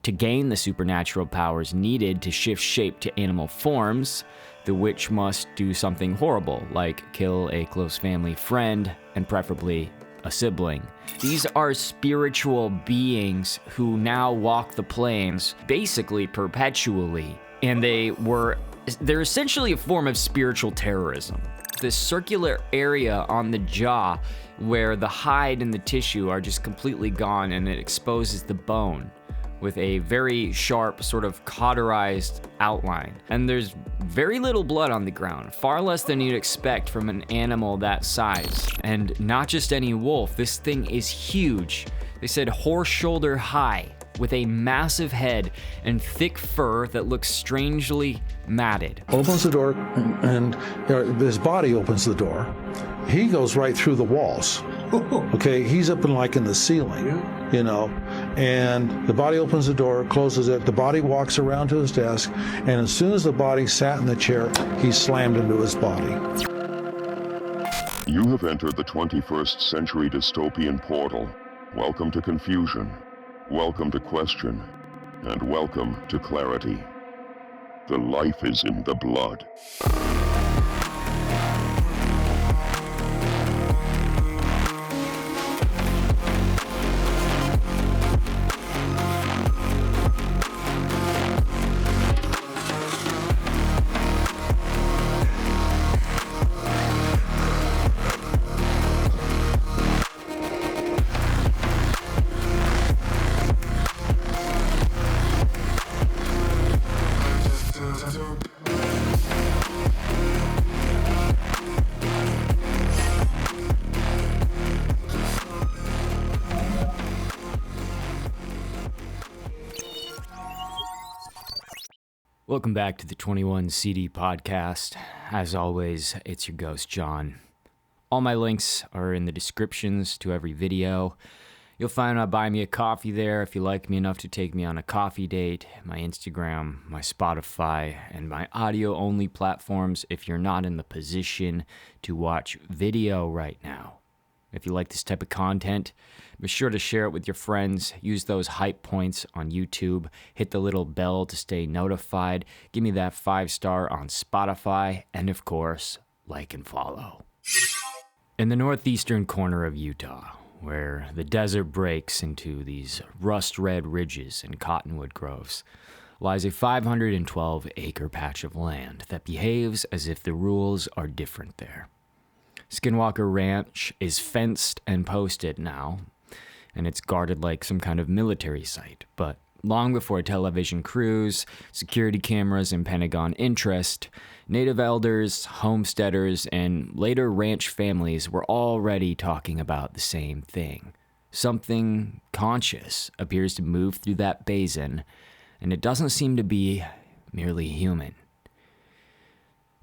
To gain the supernatural powers needed to shift shape to animal forms, the witch must do something horrible, like kill a close family friend, and preferably a sibling. These are spiritual beings who now walk the plains, basically perpetually, and they're essentially a form of spiritual terrorism. This circular area on the jaw where the hide and the tissue are just completely gone, and it exposes the bone with a very sharp, sort of cauterized outline. And there's very little blood on the ground, far less than you'd expect from an animal that size. And not just any wolf, this thing is huge. They said horse shoulder high, with a massive head and thick fur that looks strangely matted. Opens the door, and his body opens the door. He goes right through the walls. Okay, he's up in the ceiling, and the body opens the door, closes it, the body walks around to his desk, and as soon as the body sat in the chair, he slammed into his body. You have entered the 21st century dystopian portal. Welcome to confusion, welcome to question, and welcome to clarity. The life is in the blood. Welcome back to the 21 CD podcast. As always, it's your ghost, John. All my links are in the descriptions to every video. You'll find out Buy Me a Coffee there if you like me enough to take me on a coffee date, my Instagram, my Spotify, and my audio-only platforms if you're not in the position to watch video right now. If you like this type of content, be sure to share it with your friends. Use those hype points on YouTube. Hit the little bell to stay notified. Give me that 5-star on Spotify. And of course, like and follow. In the northeastern corner of Utah, where the desert breaks into these rust-red ridges and cottonwood groves, lies a 512-acre patch of land that behaves as if the rules are different there. Skinwalker Ranch is fenced and posted now, and it's guarded like some kind of military site. But long before television crews, security cameras, and Pentagon interest, native elders, homesteaders, and later ranch families were already talking about the same thing. Something conscious appears to move through that basin, and it doesn't seem to be merely human.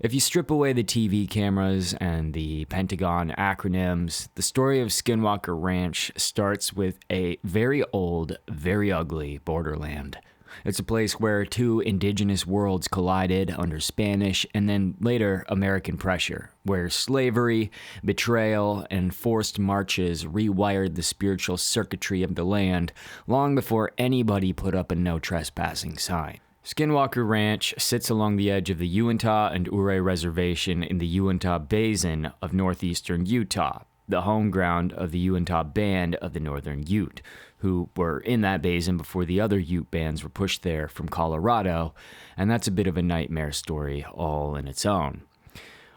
If you strip away the TV cameras and the Pentagon acronyms, the story of Skinwalker Ranch starts with a very old, very ugly borderland. It's a place where two indigenous worlds collided under Spanish and then later American pressure, where slavery, betrayal, and forced marches rewired the spiritual circuitry of the land long before anybody put up a no trespassing sign. Skinwalker Ranch sits along the edge of the Uintah and Ute Reservation in the Uintah Basin of northeastern Utah, the home ground of the Uintah Band of the Northern Ute, who were in that basin before the other Ute bands were pushed there from Colorado, and that's a bit of a nightmare story all in its own.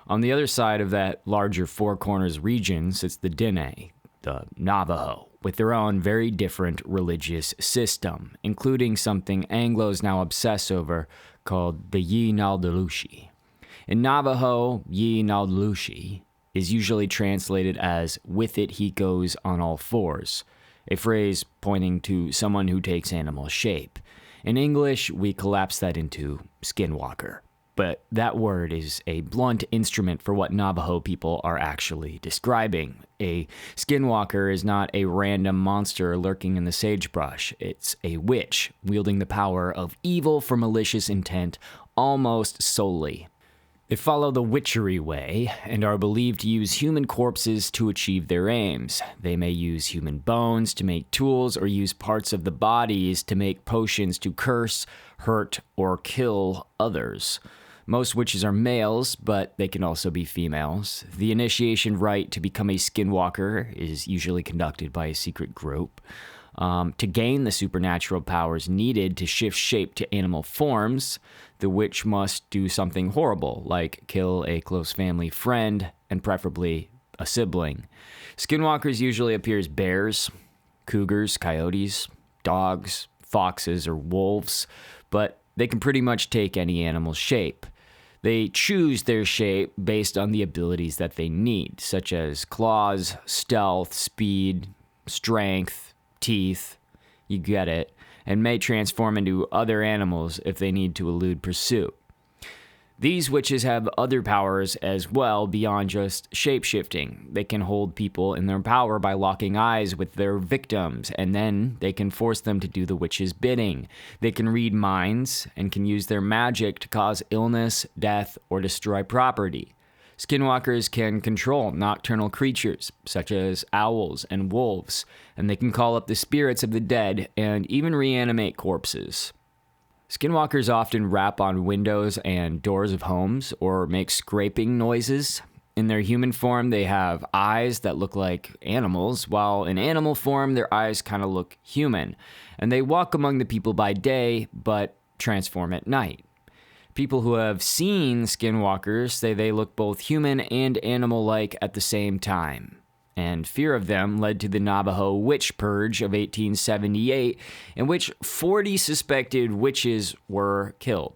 On the other side of that larger Four Corners region sits the Dene, the Navajo, with their own very different religious system, including something Anglos now obsess over called the Yi-Naldalushi. In Navajo, Yi-Naldalushi is usually translated as "with it he goes on all fours," a phrase pointing to someone who takes animal shape. In English, we collapse that into skinwalker. But that word is a blunt instrument for what Navajo people are actually describing. A skinwalker is not a random monster lurking in the sagebrush. It's a witch wielding the power of evil for malicious intent almost solely. They follow the witchery way and are believed to use human corpses to achieve their aims. They may use human bones to make tools or use parts of the bodies to make potions to curse, hurt, or kill others. Most witches are males, but they can also be females. The initiation rite to become a skinwalker is usually conducted by a secret group. To gain the supernatural powers needed to shift shape to animal forms, the witch must do something horrible, like kill a close family friend, and preferably a sibling. Skinwalkers usually appear as bears, cougars, coyotes, dogs, foxes, or wolves, but they can pretty much take any animal's shape. They choose their shape based on the abilities that they need, such as claws, stealth, speed, strength, teeth, you get it, and may transform into other animals if they need to elude pursuit. These witches have other powers as well beyond just shape-shifting. They can hold people in their power by locking eyes with their victims, and then they can force them to do the witch's bidding. They can read minds and can use their magic to cause illness, death, or destroy property. Skinwalkers can control nocturnal creatures, such as owls and wolves, and they can call up the spirits of the dead and even reanimate corpses. Skinwalkers often rap on windows and doors of homes or make scraping noises. In their human form, they have eyes that look like animals, while in animal form, their eyes kind of look human. And they walk among the people by day, but transform at night. People who have seen skinwalkers say they look both human and animal-like at the same time. And fear of them led to the Navajo Witch Purge of 1878, in which 40 suspected witches were killed.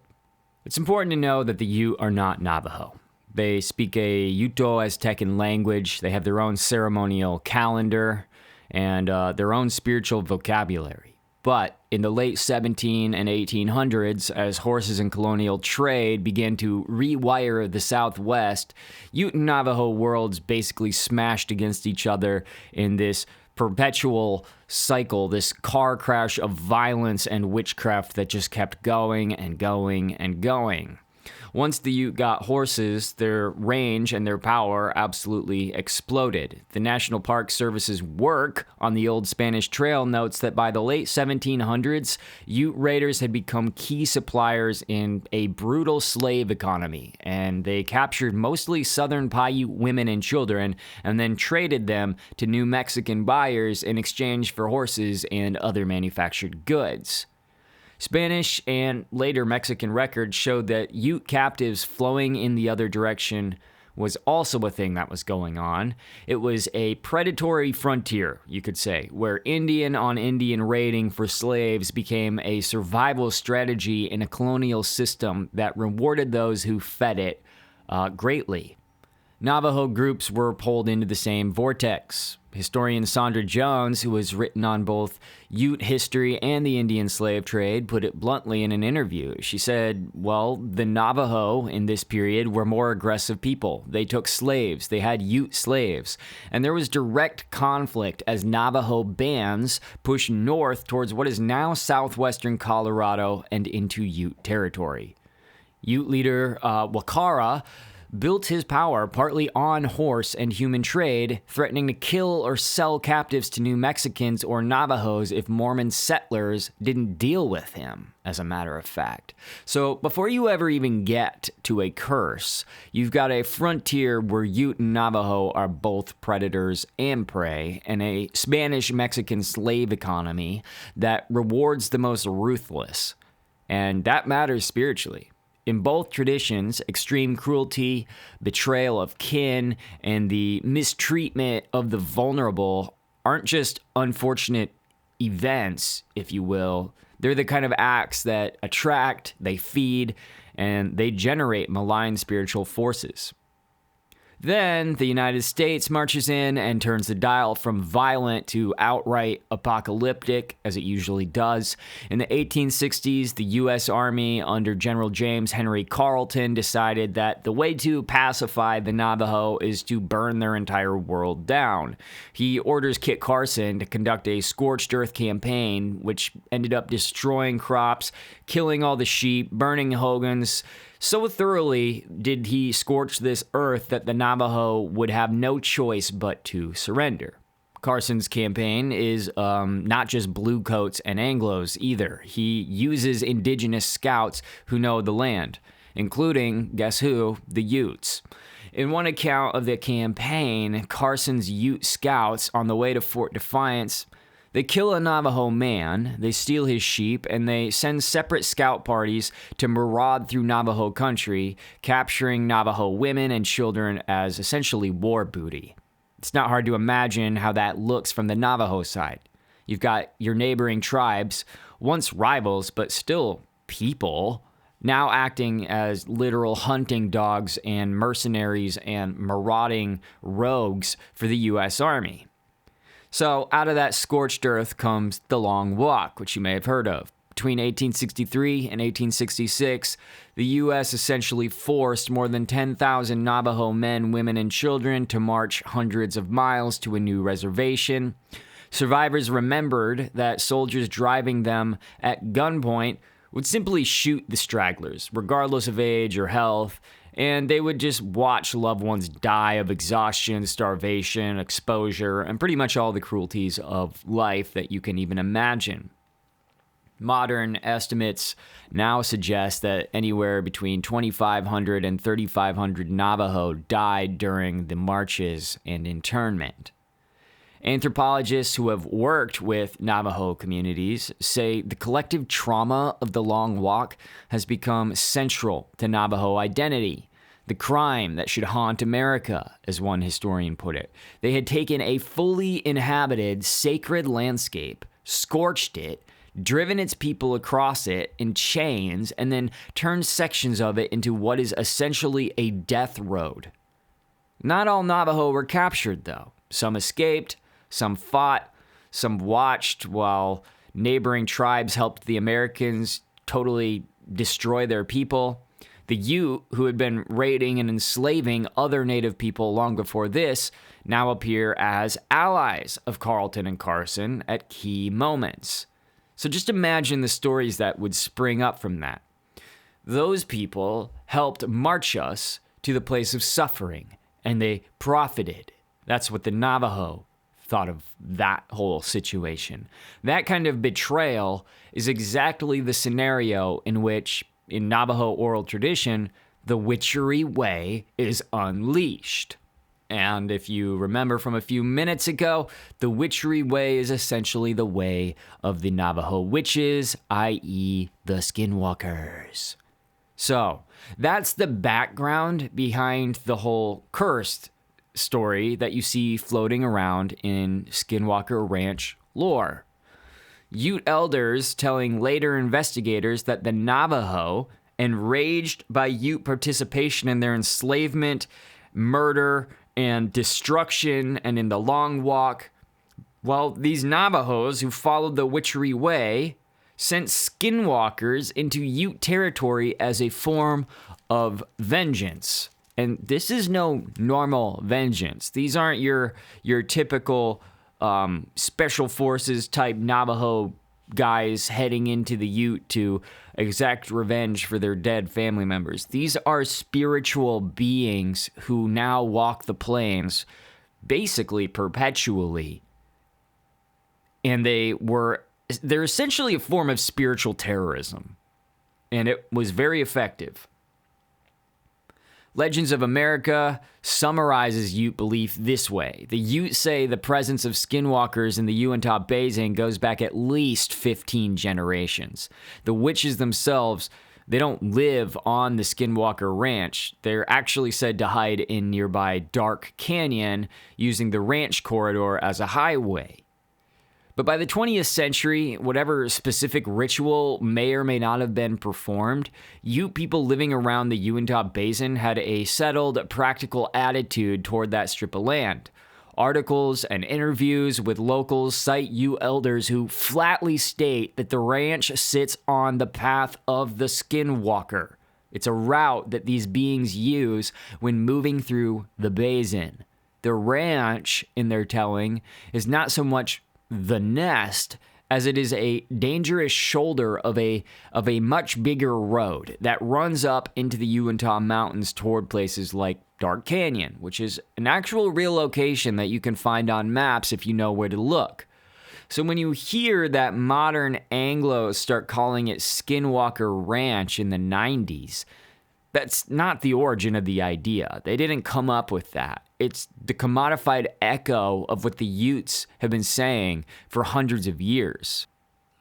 It's important to know that the Ute are not Navajo. They speak a Uto-Aztecan language, they have their own ceremonial calendar, and their own spiritual vocabulary. But in the late 17 and 1800s, as horses and colonial trade began to rewire the Southwest, Ute and Navajo worlds basically smashed against each other in this perpetual cycle, this car crash of violence and witchcraft that just kept going and going and going. Once the Ute got horses, their range and their power absolutely exploded. The National Park Service's work on the old Spanish Trail notes that by the late 1700s, Ute raiders had become key suppliers in a brutal slave economy, and they captured mostly southern Paiute women and children and then traded them to New Mexican buyers in exchange for horses and other manufactured goods. Spanish and later Mexican records showed that Ute captives flowing in the other direction was also a thing that was going on. It was a predatory frontier, you could say, where Indian on Indian raiding for slaves became a survival strategy in a colonial system that rewarded those who fed it greatly. Navajo groups were pulled into the same vortex. Historian Sandra Jones, who has written on both Ute history and the Indian slave trade, put it bluntly in an interview. She said, well, the Navajo in this period were more aggressive people. They took slaves. They had Ute slaves. And there was direct conflict as Navajo bands pushed north towards what is now southwestern Colorado and into Ute territory. Ute leader Wakara built his power partly on horse and human trade, threatening to kill or sell captives to New Mexicans or Navajos if Mormon settlers didn't deal with him, as a matter of fact. So before you ever even get to a curse, you've got a frontier where Ute and Navajo are both predators and prey, and a Spanish-Mexican slave economy that rewards the most ruthless. And that matters spiritually. In both traditions, extreme cruelty, betrayal of kin, and the mistreatment of the vulnerable aren't just unfortunate events, if you will. They're the kind of acts that attract, they feed, and they generate malign spiritual forces. Then the United States marches in and turns the dial from violent to outright apocalyptic, as it usually does. In the 1860s, the U.S. Army under General James Henry Carleton decided that the way to pacify the Navajo is to burn their entire world down. He orders Kit Carson to conduct a scorched earth campaign, which ended up destroying crops, killing all the sheep, burning hogans. So thoroughly did he scorch this earth that the Navajo would have no choice but to surrender. Carson's campaign is not just bluecoats and Anglos either. He uses indigenous scouts who know the land, including, guess who, the Utes. In one account of the campaign, Carson's Ute scouts on the way to Fort Defiance, they kill a Navajo man, they steal his sheep, and they send separate scout parties to maraud through Navajo country, capturing Navajo women and children as essentially war booty. It's not hard to imagine how that looks from the Navajo side. You've got your neighboring tribes, once rivals but still people, now acting as literal hunting dogs and mercenaries and marauding rogues for the U.S. Army. So out of that scorched earth comes the Long Walk, which you may have heard of. Between 1863 and 1866, the U.S. essentially forced more than 10,000 Navajo men, women, and children to march hundreds of miles to a new reservation. Survivors remembered that soldiers driving them at gunpoint would simply shoot the stragglers, regardless of age or health, and they would just watch loved ones die of exhaustion, starvation, exposure, and pretty much all the cruelties of life that you can even imagine. Modern estimates now suggest that anywhere between 2,500 and 3,500 Navajo died during the marches and internment. Anthropologists who have worked with Navajo communities say the collective trauma of the Long Walk has become central to Navajo identity. The crime that should haunt America, as one historian put it. They had taken a fully inhabited sacred landscape, scorched it, driven its people across it in chains, and then turned sections of it into what is essentially a death road. Not all Navajo were captured, though. Some escaped. Some fought, some watched while neighboring tribes helped the Americans totally destroy their people. The Ute, who had been raiding and enslaving other native people long before this, now appear as allies of Carleton and Carson at key moments. So just imagine the stories that would spring up from that. Those people helped march us to the place of suffering, and they profited. That's what the Navajo thought of that whole situation. That kind of betrayal is exactly the scenario in which, in Navajo oral tradition, the witchery way is unleashed. And if you remember from a few minutes ago, the witchery way is essentially the way of the Navajo witches, i.e. the Skinwalkers. So, that's the background behind the whole cursed story that you see floating around in Skinwalker Ranch lore. Ute elders telling later investigators that the Navajo, enraged by Ute participation in their enslavement, murder, and destruction, and in the Long Walk, well, these Navajos who followed the witchery way sent skinwalkers into Ute territory as a form of vengeance. And this is no normal vengeance. These aren't your typical special forces type Navajo guys heading into the Ute to exact revenge for their dead family members. These are spiritual beings who now walk the plains basically perpetually. And they're essentially a form of spiritual terrorism. And it was very effective. Legends of America summarizes Ute belief this way. The Ute say the presence of skinwalkers in the Uintah Basin goes back at least 15 generations. The witches themselves, they don't live on the Skinwalker Ranch. They're actually said to hide in nearby Dark Canyon, using the ranch corridor as a highway. But by the 20th century, whatever specific ritual may or may not have been performed, Ute people living around the Uintah Basin had a settled, practical attitude toward that strip of land. Articles and interviews with locals cite Ute elders who flatly state that the ranch sits on the path of the Skinwalker. It's a route that these beings use when moving through the basin. The ranch, in their telling, is not so much the nest as it is a dangerous shoulder of a much bigger road that runs up into the Uintah Mountains toward places like Dark Canyon, which is an actual real location that you can find on maps if you know where to look. So when you hear that modern Anglos start calling it Skinwalker Ranch in the 90s, that's not the origin of the idea. They didn't come up with that. It's the commodified echo of what the Utes have been saying for hundreds of years.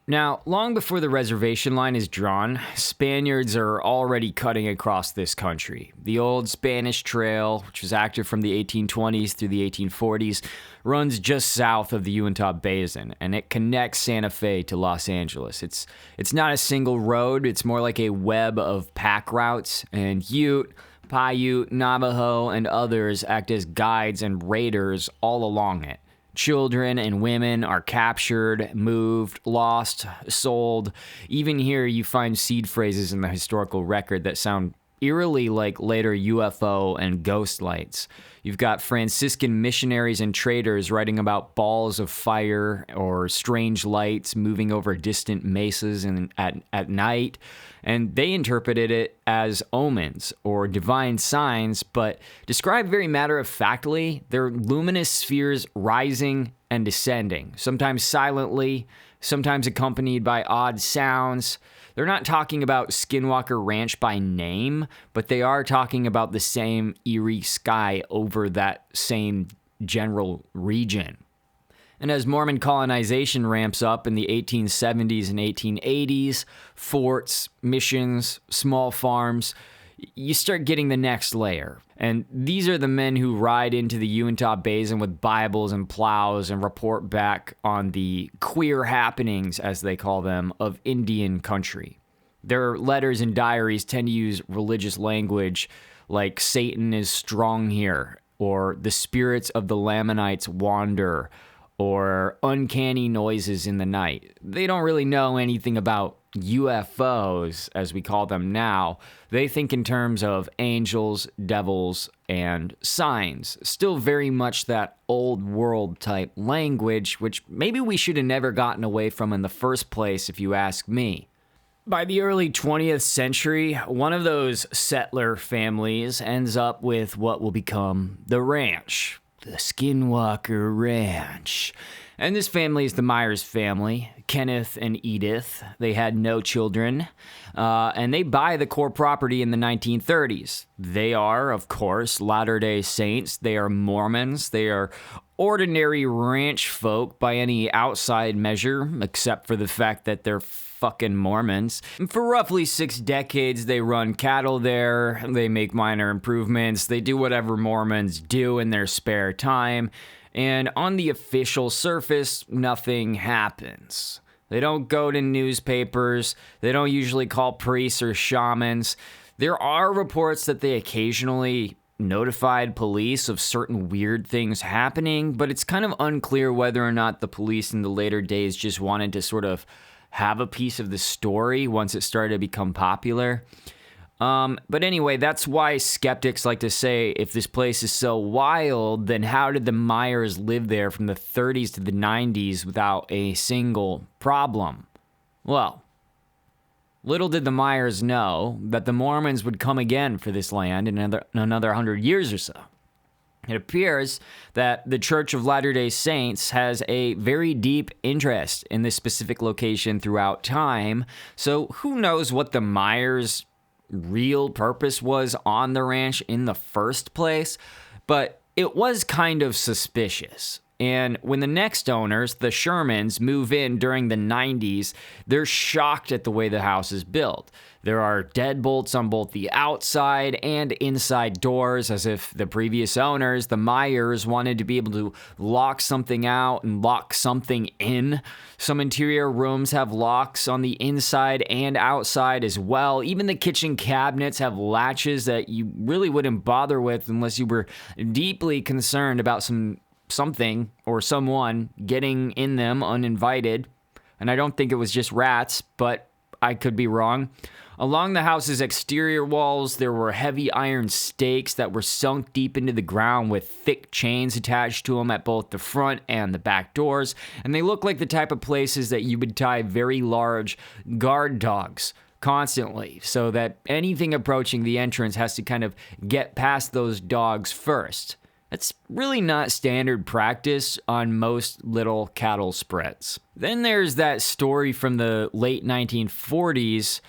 Now, long before the reservation line is drawn, Spaniards are already cutting across this country. The old Spanish Trail, which was active from the 1820s through the 1840s, runs just south of the Uintah Basin, and it connects Santa Fe to Los Angeles. It's not a single road, it's more like a web of pack routes, and Ute, Paiute, Navajo, and others act as guides and raiders all along it. Children and women are captured, moved, lost, sold. Even here, you find seed phrases in the historical record that sound eerily like later UFO and ghost lights. You've got Franciscan missionaries and traders writing about balls of fire or strange lights moving over distant mesas at night, and they interpreted it as omens or divine signs, but describe very matter-of-factly they're luminous spheres rising and descending, sometimes silently, sometimes accompanied by odd sounds. They're not talking about Skinwalker Ranch by name, but they are talking about the same eerie sky over that same general region. And as Mormon colonization ramps up in the 1870s and 1880s, forts, missions, small farms, you start getting the next layer. And these are the men who ride into the Uintah Basin with Bibles and plows and report back on the queer happenings, as they call them, of Indian country. Their letters and diaries tend to use religious language like Satan is strong here, or the spirits of the Lamanites wander, or uncanny noises in the night. They don't really know anything about UFOs, as we call them now. They think in terms of angels, devils, and signs. Still very much that old world type language, which maybe we should have never gotten away from in the first place, if you ask me. By the early 20th century, one of those settler families ends up with what will become the ranch. The Skinwalker Ranch. And this family is the Myers family, Kenneth and Edith. They had no children, and they buy the core property in the 1930s. They are, of course, Latter-day Saints. They are Mormons. They are ordinary ranch folk by any outside measure, except for the fact that they're fucking Mormons. And for roughly 6 decades, they run cattle there, they make minor improvements, they do whatever Mormons do in their spare time, and on the official surface, nothing happens. They don't go to newspapers, they don't usually call priests or shamans. There are reports that they occasionally notified police of certain weird things happening, but it's kind of unclear whether or not the police in the later days just wanted to sort of have a piece of the story once it started to become popular. But anyway, that's why skeptics like to say, if this place is so wild, then how did the Myers live there from the 30s to the 90s without a single problem? Well, little did the Myers know that the Mormons would come again for this land in another 100 years or so. It appears that the Church of Latter-day Saints has a very deep interest in this specific location throughout time, so who knows what the Myers' real purpose was on the ranch in the first place, but it was kind of suspicious. And when the next owners, the Shermans, move in during the 90s, they're shocked at the way the house is built. There are deadbolts on both the outside and inside doors, as if the previous owners, the Myers, wanted to be able to lock something out and lock something in. Some interior rooms have locks on the inside and outside as well. Even the kitchen cabinets have latches that you really wouldn't bother with unless you were deeply concerned about something or someone getting in them uninvited. And I don't think it was just rats, but I could be wrong. Along the house's exterior walls, there were heavy iron stakes that were sunk deep into the ground with thick chains attached to them at both the front and the back doors. And they look like the type of places that you would tie very large guard dogs constantly, so that anything approaching the entrance has to kind of get past those dogs first. That's really not standard practice on most little cattle spreads. Then there's that story from the late 1940s.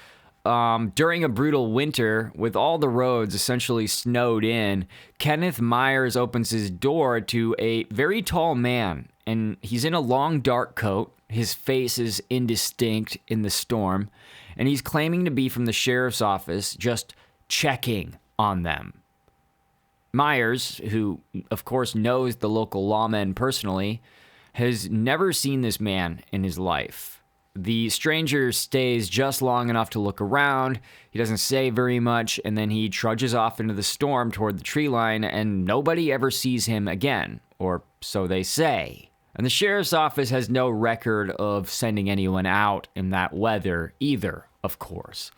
During a brutal winter, with all the roads essentially snowed in, Kenneth Myers opens his door to a very tall man, and he's in a long dark coat. His face is indistinct in the storm, and he's claiming to be from the sheriff's office, just checking on them. Myers, who of course knows the local lawmen personally, has never seen this man in his life. The stranger stays just long enough to look around. He doesn't say very much, and then he trudges off into the storm toward the tree line, and nobody ever sees him again, or so they say. And the sheriff's office has no record of sending anyone out in that weather either, of course.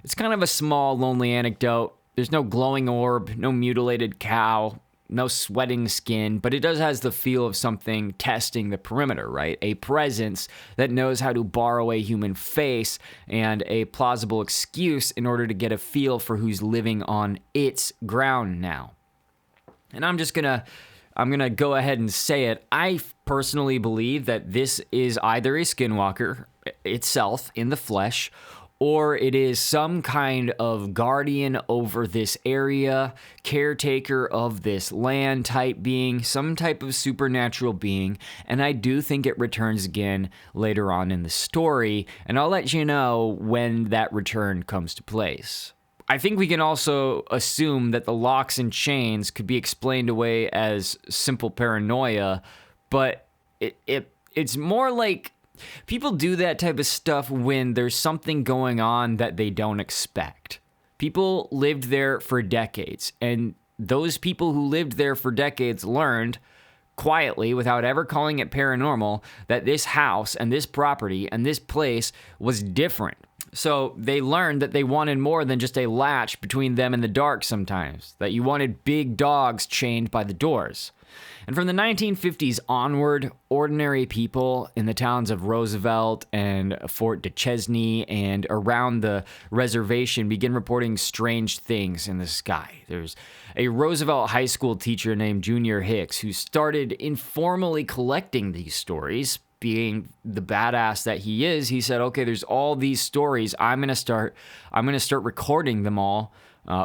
It's kind of a small, lonely anecdote. There's no glowing orb, no mutilated cow, no sweating skin, but it does has the feel of something testing the perimeter, right? A presence that knows how to borrow a human face and a plausible excuse in order to get a feel for who's living on its ground now. And I'm gonna go ahead and say it. I personally believe that this is either a skinwalker itself in the flesh, or it is some kind of guardian over this area, caretaker of this land type being, some type of supernatural being, and I do think it returns again later on in the story, and I'll let you know when that return comes to place. I think we can also assume that the locks and chains could be explained away as simple paranoia, but it's more like people do that type of stuff when there's something going on that they don't expect. People lived there for decades, and those people who lived there for decades learned quietly, without ever calling it paranormal, that this house and this property and this place was different. So they learned that they wanted more than just a latch between them and the dark sometimes, that you wanted big dogs chained by the doors. And from the 1950s onward, ordinary people in the towns of Roosevelt and Fort Duchesne and around the reservation begin reporting strange things in the sky. There's a Roosevelt high school teacher named Junior Hicks who started informally collecting these stories. Being the badass that he is, he said, okay, there's all these stories. I'm gonna start recording them all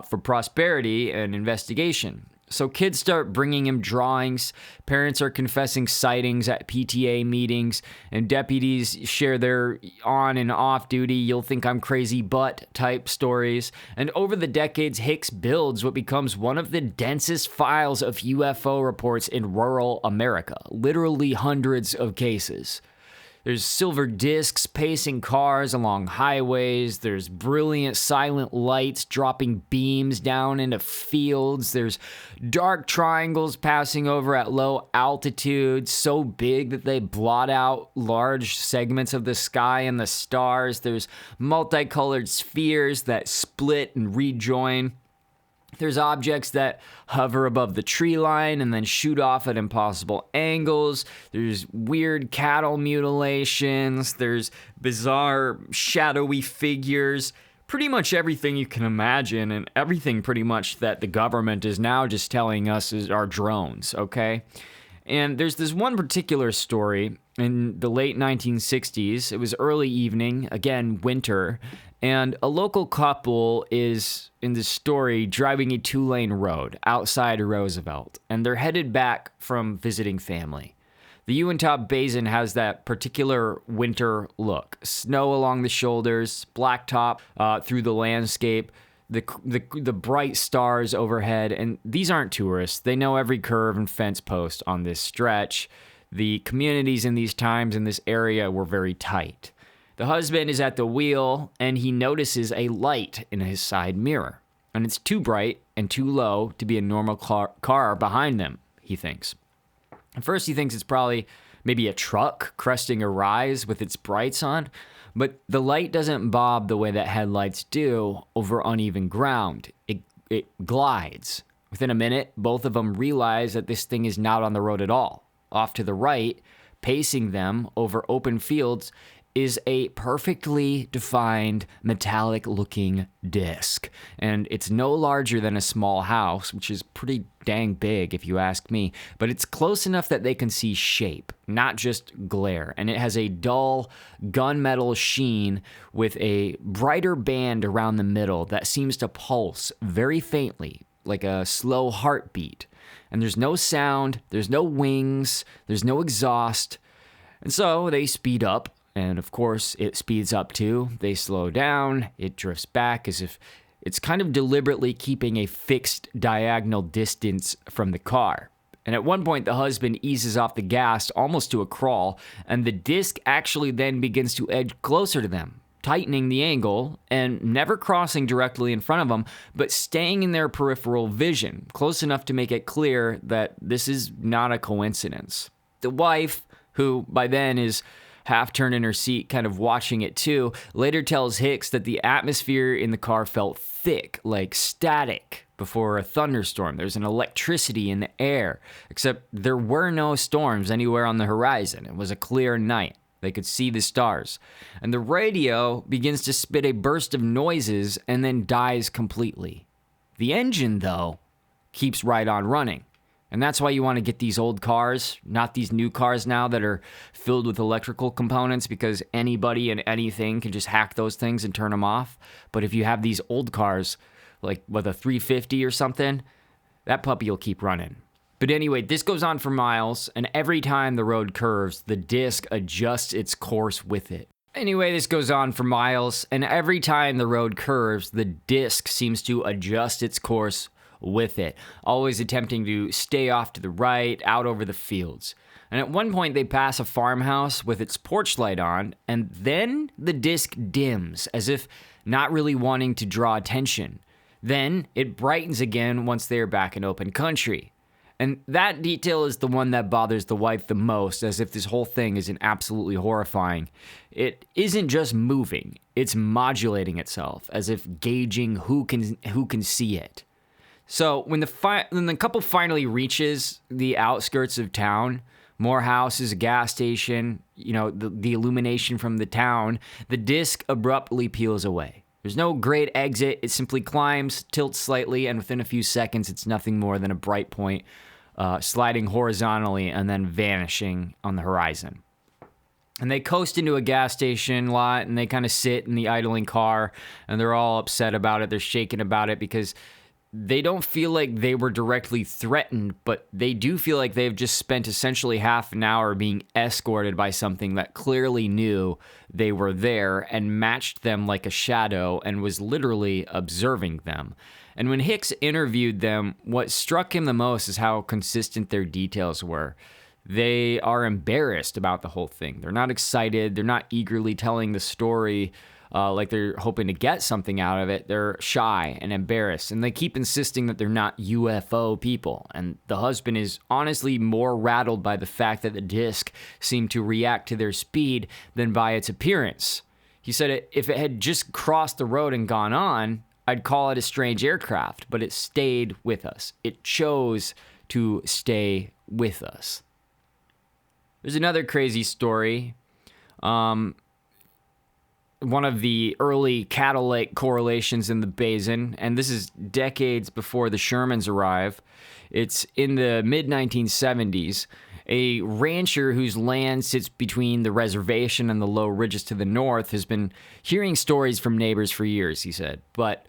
for prosperity and investigation. So kids start bringing him drawings, parents are confessing sightings at PTA meetings, and deputies share their on and off duty, you'll think I'm crazy but type stories. And over the decades, Hicks builds what becomes one of the densest files of UFO reports in rural America, literally hundreds of cases. There's silver discs pacing cars along highways. There's brilliant silent lights dropping beams down into fields. There's dark triangles passing over at low altitudes, so big that they blot out large segments of the sky and the stars. There's multicolored spheres that split and rejoin. There's objects that hover above the tree line and then shoot off at impossible angles. There's weird cattle mutilations. There's bizarre shadowy figures. Pretty much everything you can imagine, and everything pretty much that the government is now just telling us is our drones, okay? And there's this one particular story in the late 1960s. It was early evening, again, winter, and a local couple is, in this story, driving a 2-lane road outside Roosevelt, and they're headed back from visiting family. The Uintah Basin has that particular winter look. Snow along the shoulders, blacktop through the landscape, the bright stars overhead, and these aren't tourists. They know every curve and fence post on this stretch. The communities in these times in this area were very tight. The husband is at the wheel, and he notices a light in his side mirror, and it's too bright and too low to be a normal car behind them, he thinks. At first, he thinks it's probably maybe a truck cresting a rise with its brights on, but the light doesn't bob the way that headlights do over uneven ground. It glides. Within a minute, both of them realize that this thing is not on the road at all. Off to the right, pacing them over open fields, is a perfectly defined metallic-looking disc. And it's no larger than a small house, which is pretty dang big if you ask me, but it's close enough that they can see shape, not just glare. And it has a dull gunmetal sheen with a brighter band around the middle that seems to pulse very faintly, like a slow heartbeat. And there's no sound, there's no wings, there's no exhaust. And so they speed up. And of course, it speeds up too. They slow down, it drifts back as if it's kind of deliberately keeping a fixed diagonal distance from the car. And at one point, the husband eases off the gas almost to a crawl, and the disc actually then begins to edge closer to them, tightening the angle and never crossing directly in front of them, but staying in their peripheral vision, close enough to make it clear that this is not a coincidence. The wife, who by then is half turned in her seat, kind of watching it too, later tells Hicks that the atmosphere in the car felt thick, like static before a thunderstorm. There's an electricity in the air, except there were no storms anywhere on the horizon. It was a clear night. They could see the stars. And the radio begins to spit a burst of noises and then dies completely. The engine, though, keeps right on running. And that's why you want to get these old cars, not these new cars now that are filled with electrical components, because anybody and anything can just hack those things and turn them off. But if you have these old cars, like with a 350 or something, that puppy will keep running. But anyway, this goes on for miles, and every time the road curves, the disc adjusts its course with it. Anyway, this goes on for miles, and every time the road curves, the disc seems to adjust its course with it, always attempting to stay off to the right, out over the fields. And at one point, they pass a farmhouse with its porch light on, and then the disc dims, as if not really wanting to draw attention. Then it brightens again once they are back in open country. And that detail is the one that bothers the wife the most, as if this whole thing isn't absolutely horrifying. It isn't just moving, it's modulating itself, as if gauging who can see it. So when the couple finally reaches the outskirts of town, more houses, a gas station, the illumination from the town, the disc abruptly peels away. There's no great exit. It simply climbs, tilts slightly, and within a few seconds, it's nothing more than a bright point sliding horizontally and then vanishing on the horizon. And they coast into a gas station lot, and they kind of sit in the idling car, and they're all upset about it. They're shaken about it because they don't feel like they were directly threatened, but they do feel like they've just spent essentially half an hour being escorted by something that clearly knew they were there and matched them like a shadow and was literally observing them. And when Hicks interviewed them, what struck him the most is how consistent their details were. They are embarrassed about the whole thing. They're not excited. They're not eagerly telling the story like they're hoping to get something out of it. They're shy and embarrassed, and they keep insisting that they're not UFO people. And the husband is honestly more rattled by the fact that the disc seemed to react to their speed than by its appearance. He said if it had just crossed the road and gone on, I'd call it a strange aircraft, but it stayed with us. It chose to stay with us. There's another crazy story. One of the early cattle-like correlations in the basin, and this is decades before the Shermans arrive. It's in the mid-1970s, A rancher whose land sits between the reservation and the low ridges to the north has been hearing stories from neighbors for years, he said. But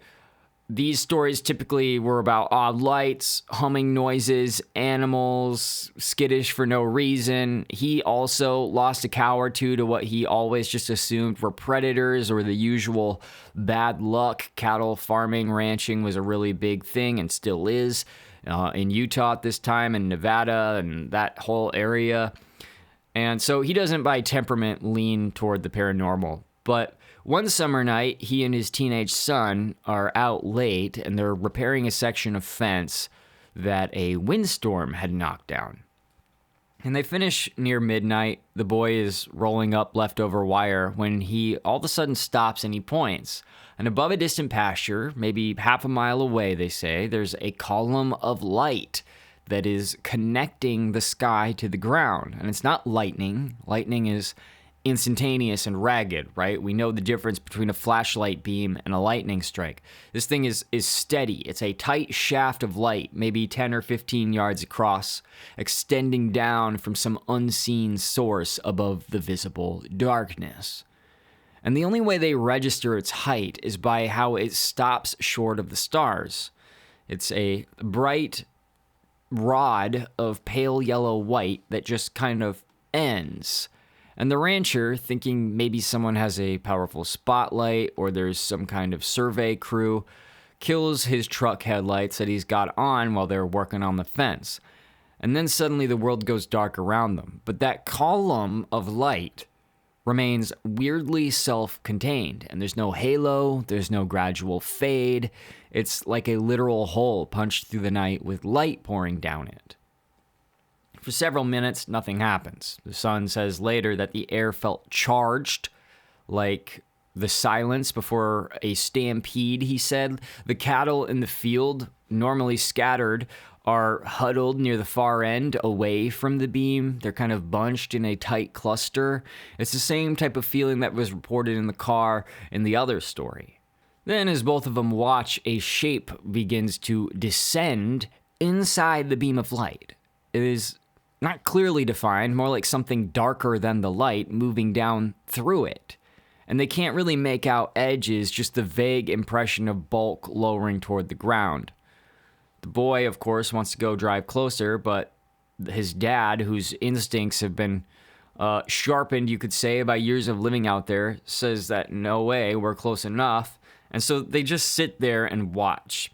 these stories typically were about odd lights, humming noises, animals, skittish for no reason. He also lost a cow or two to what he always just assumed were predators or the usual bad luck. Cattle farming, ranching was a really big thing and still is in Utah at this time, and Nevada and that whole area. And so he doesn't by temperament lean toward the paranormal. But one summer night, he and his teenage son are out late and they're repairing a section of fence that a windstorm had knocked down. And they finish near midnight. The boy is rolling up leftover wire when he all of a sudden stops and he points. And above a distant pasture, maybe half a mile away, they say, there's a column of light that is connecting the sky to the ground. And it's not lightning. Lightning is instantaneous and ragged, right? We know the difference between a flashlight beam and a lightning strike. This thing is steady. It's a tight shaft of light, maybe 10 or 15 yards across, extending down from some unseen source above the visible darkness. And the only way they register its height is by how it stops short of the stars. It's a bright rod of pale yellow white that just kind of ends. And the rancher, thinking maybe someone has a powerful spotlight or there's some kind of survey crew, kills his truck headlights that he's got on while they're working on the fence. And then suddenly the world goes dark around them. But that column of light remains weirdly self-contained. And there's no halo, there's no gradual fade. It's like a literal hole punched through the night with light pouring down it. For several minutes, nothing happens. The son says later that the air felt charged, like the silence before a stampede, he said. The cattle in the field, normally scattered, are huddled near the far end, away from the beam. They're kind of bunched in a tight cluster. It's the same type of feeling that was reported in the car in the other story. Then, as both of them watch, a shape begins to descend inside the beam of light. It is not clearly defined, more like something darker than the light moving down through it. And they can't really make out edges, just the vague impression of bulk lowering toward the ground. The boy, of course, wants to go drive closer, but his dad, whose instincts have been sharpened, you could say, by years of living out there, says that no way, we're close enough. And so they just sit there and watch.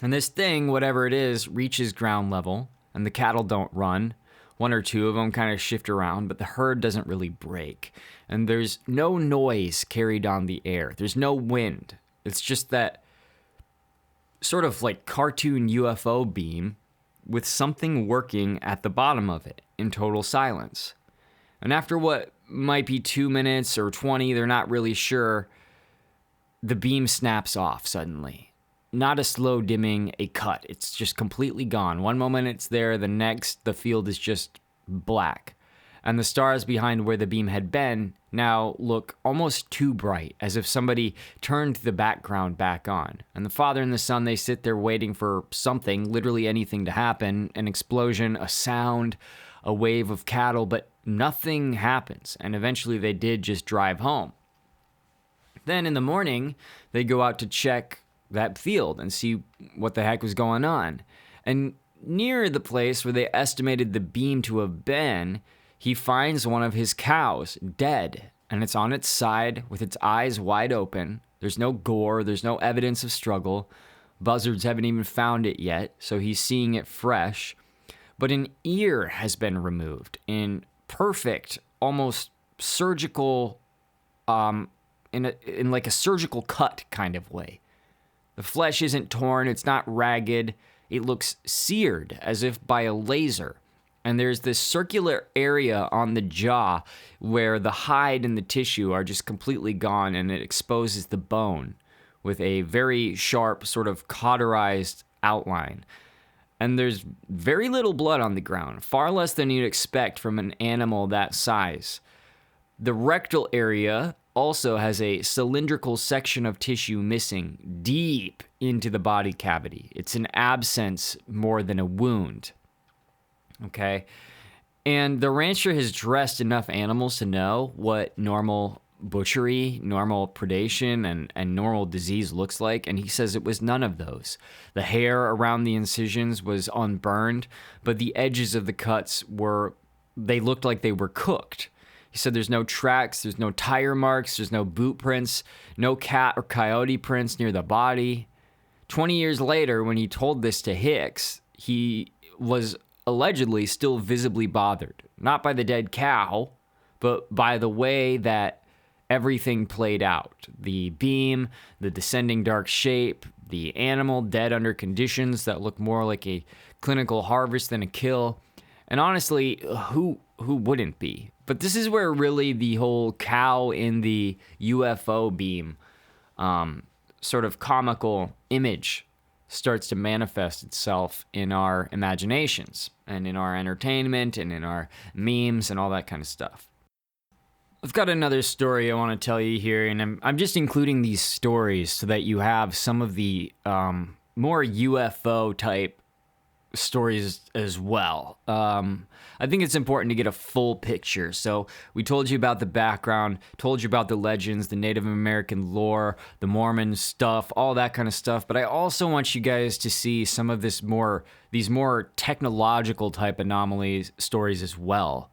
And this thing, whatever it is, reaches ground level. And the cattle don't run. One or two of them kind of shift around, but the herd doesn't really break. And there's no noise carried on the air. There's no wind. It's just that sort of like cartoon UFO beam with something working at the bottom of it in total silence. And after what might be 2 minutes or 20, they're not really sure, the beam snaps off suddenly. Not a slow dimming, a cut. It's just completely gone. One moment it's there, the next the field is just black. And the stars behind where the beam had been now look almost too bright, as if somebody turned the background back on. And the father and the son, they sit there waiting for something, literally anything to happen, an explosion, a sound, a wave of cattle, but nothing happens. And eventually they did just drive home. Then in the morning, they go out to check that field and see what the heck was going on. And near the place where they estimated the beam to have been, he finds one of his cows dead, and it's on its side with its eyes wide open. There's no gore, there's no evidence of struggle. Buzzards haven't even found it yet, so he's seeing it fresh. But an ear has been removed in perfect, almost surgical, in like a surgical cut kind of way. The flesh isn't torn, it's not ragged, it looks seared as if by a laser. And there's this circular area on the jaw where the hide and the tissue are just completely gone, and it exposes the bone with a very sharp, sort of cauterized outline. And there's very little blood on the ground, far less than you'd expect from an animal that size. The rectal area also has a cylindrical section of tissue missing deep into the body cavity. It's an abscess more than a wound. Okay? And the rancher has dressed enough animals to know what normal butchery, normal predation, and normal disease looks like, and he says it was none of those. The hair around the incisions was unburned, but the edges of the cuts they looked like they were cooked. He said there's no tracks, there's no tire marks, there's no boot prints, no cat or coyote prints near the body. 20 years later, when he told this to Hicks, he was allegedly still visibly bothered, not by the dead cow, but by the way that everything played out. The beam, the descending dark shape, the animal dead under conditions that look more like a clinical harvest than a kill. And honestly, who wouldn't be? But this is where really the whole cow in the UFO beam sort of comical image starts to manifest itself in our imaginations and in our entertainment and in our memes and all that kind of stuff. I've got another story I want to tell you here, and I'm just including these stories so that you have some of the more UFO type stories as well. I think it's important to get a full picture. So we told you about the background, told you about the legends, the Native American lore, the Mormon stuff, all that kind of stuff. But I also want you guys to see some of these more technological type anomalies stories as well.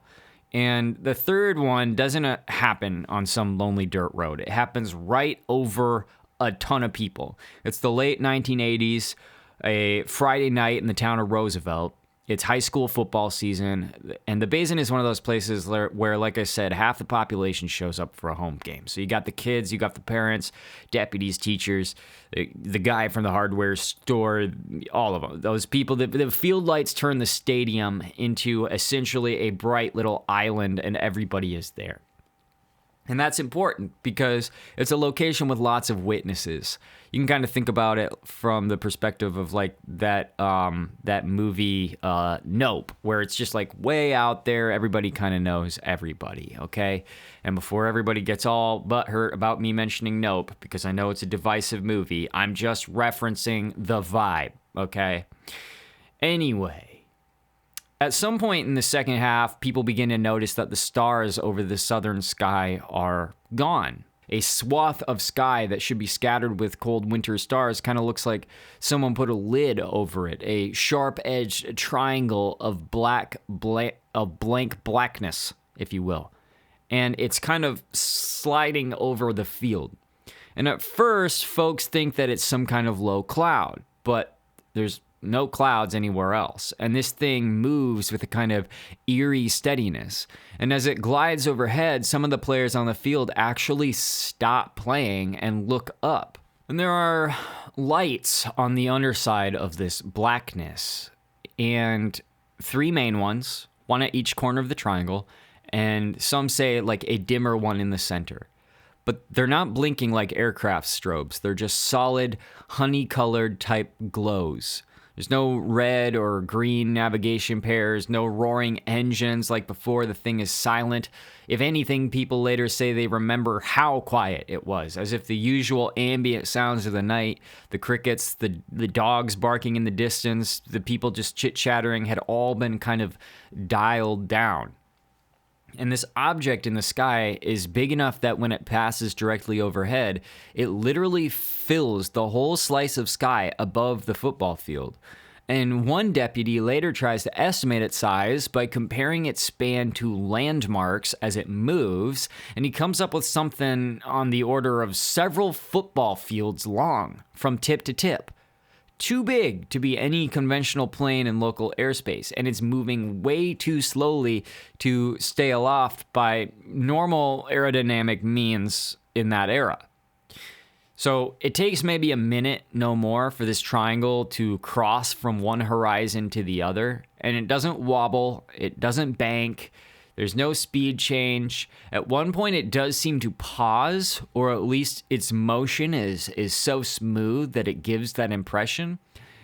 And the third one doesn't happen on some lonely dirt road. It happens right over a ton of people. It's the late 1980s, a Friday night in the town of Roosevelt. It's high school football season, and the Basin is one of those places where, like I said, half the population shows up for a home game. So you got the kids, you got the parents, deputies, teachers, the guy from the hardware store, all of them. Those people, the field lights turn the stadium into essentially a bright little island, and everybody is there. And that's important because it's a location with lots of witnesses. You can kind of think about it from the perspective of like that movie Nope, where it's just like way out there. Everybody kind of knows everybody, okay? And before everybody gets all butthurt about me mentioning Nope, because I know it's a divisive movie, I'm just referencing the vibe, okay? Anyway. At some point in the second half, people begin to notice that the stars over the southern sky are gone. A swath of sky that should be scattered with cold winter stars kind of looks like someone put a lid over it. A sharp-edged triangle of blank blackness, if you will. And it's kind of sliding over the field. And at first, folks think that it's some kind of low cloud, but there's no clouds anywhere else. And this thing moves with a kind of eerie steadiness. And as it glides overhead, some of the players on the field actually stop playing and look up. And there are lights on the underside of this blackness. And 3 main ones, one at each corner of the triangle, and some say like a dimmer one in the center. But they're not blinking like aircraft strobes. They're just solid, honey-colored type glows. There's no red or green navigation pairs, no roaring engines like before. The thing is silent. If anything, people later say they remember how quiet it was, as if the usual ambient sounds of the night, the crickets, the dogs barking in the distance, the people just chit-chattering had all been kind of dialed down. And this object in the sky is big enough that when it passes directly overhead, it literally fills the whole slice of sky above the football field. And one deputy later tries to estimate its size by comparing its span to landmarks as it moves, and he comes up with something on the order of several football fields long, from tip to tip. Too big to be any conventional plane in local airspace, and it's moving way too slowly to stay aloft by normal aerodynamic means in that era. So it takes maybe a minute, no more, for this triangle to cross from one horizon to the other, and it doesn't wobble, it doesn't bank, there's no speed change. At one point it does seem to pause, or at least its motion is so smooth that it gives that impression.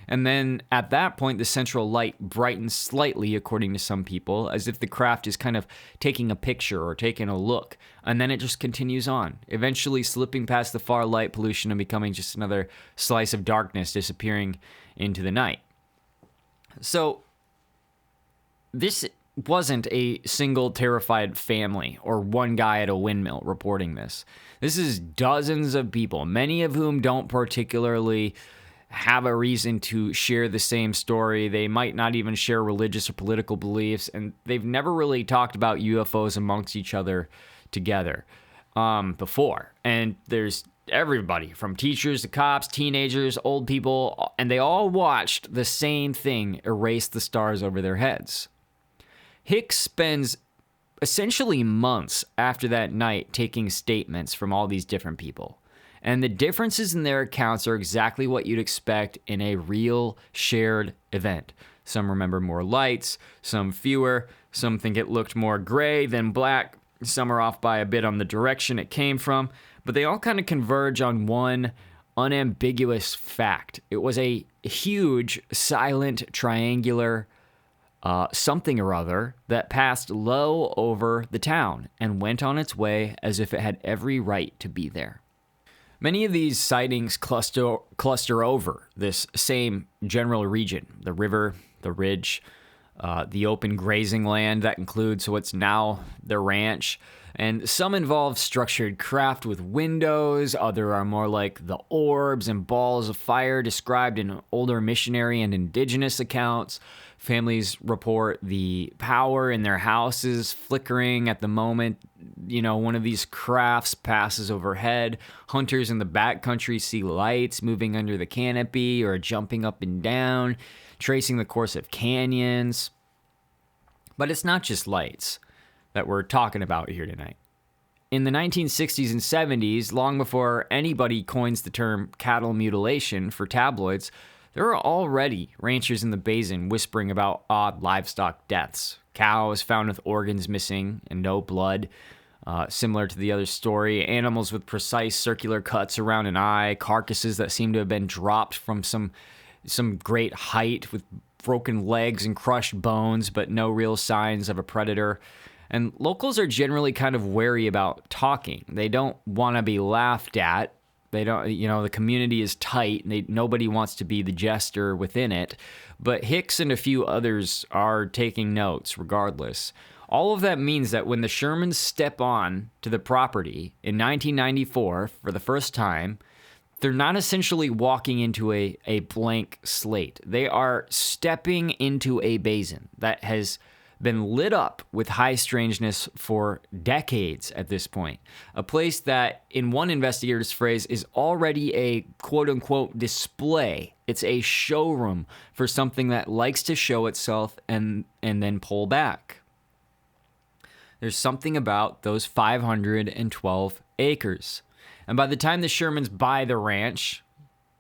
And then at that point, the central light brightens slightly, according to some people, as if the craft is kind of taking a picture or taking a look. And then it just continues on, eventually slipping past the far light pollution and becoming just another slice of darkness disappearing into the night. So this wasn't a single terrified family or one guy at a windmill reporting this. This is dozens of people, many of whom don't particularly have a reason to share the same story. They might not even share religious or political beliefs, and they've never really talked about UFOs amongst each other together before. And there's everybody from teachers to cops, teenagers, old people, and they all watched the same thing erase the stars over their heads. Hicks spends essentially months after that night taking statements from all these different people. And the differences in their accounts are exactly what you'd expect in a real shared event. Some remember more lights, some fewer, some think it looked more gray than black, some are off by a bit on the direction it came from, but they all kind of converge on one unambiguous fact. It was a huge, silent, triangular something or other that passed low over the town and went on its way as if it had every right to be there. Many of these sightings cluster over this same general region, the river, the ridge, the open grazing land that includes what's now the ranch, and some involve structured craft with windows, other are more like the orbs and balls of fire described in older missionary and indigenous accounts. Families report the power in their houses flickering at the moment, one of these crafts passes overhead. Hunters in the backcountry see lights moving under the canopy or jumping up and down, tracing the course of canyons. But it's not just lights that we're talking about here tonight. In the 1960s and 70s, long before anybody coins the term cattle mutilation for tabloids, there are already ranchers in the basin whispering about odd livestock deaths. Cows found with organs missing and no blood, similar to the other story. Animals with precise circular cuts around an eye. Carcasses that seem to have been dropped from some great height with broken legs and crushed bones, but no real signs of a predator. And locals are generally kind of wary about talking. They don't want to be laughed at. They don't, the community is tight. And nobody wants to be the jester within it. But Hicks and a few others are taking notes regardless. All of that means that when the Shermans step on to the property in 1994 for the first time, they're not essentially walking into a blank slate. They are stepping into a basin that has been lit up with high strangeness for decades at this point. A place that, in one investigator's phrase, is already a quote-unquote display. It's a showroom for something that likes to show itself and then pull back. There's something about those 512 acres. And by the time the Shermans buy the ranch,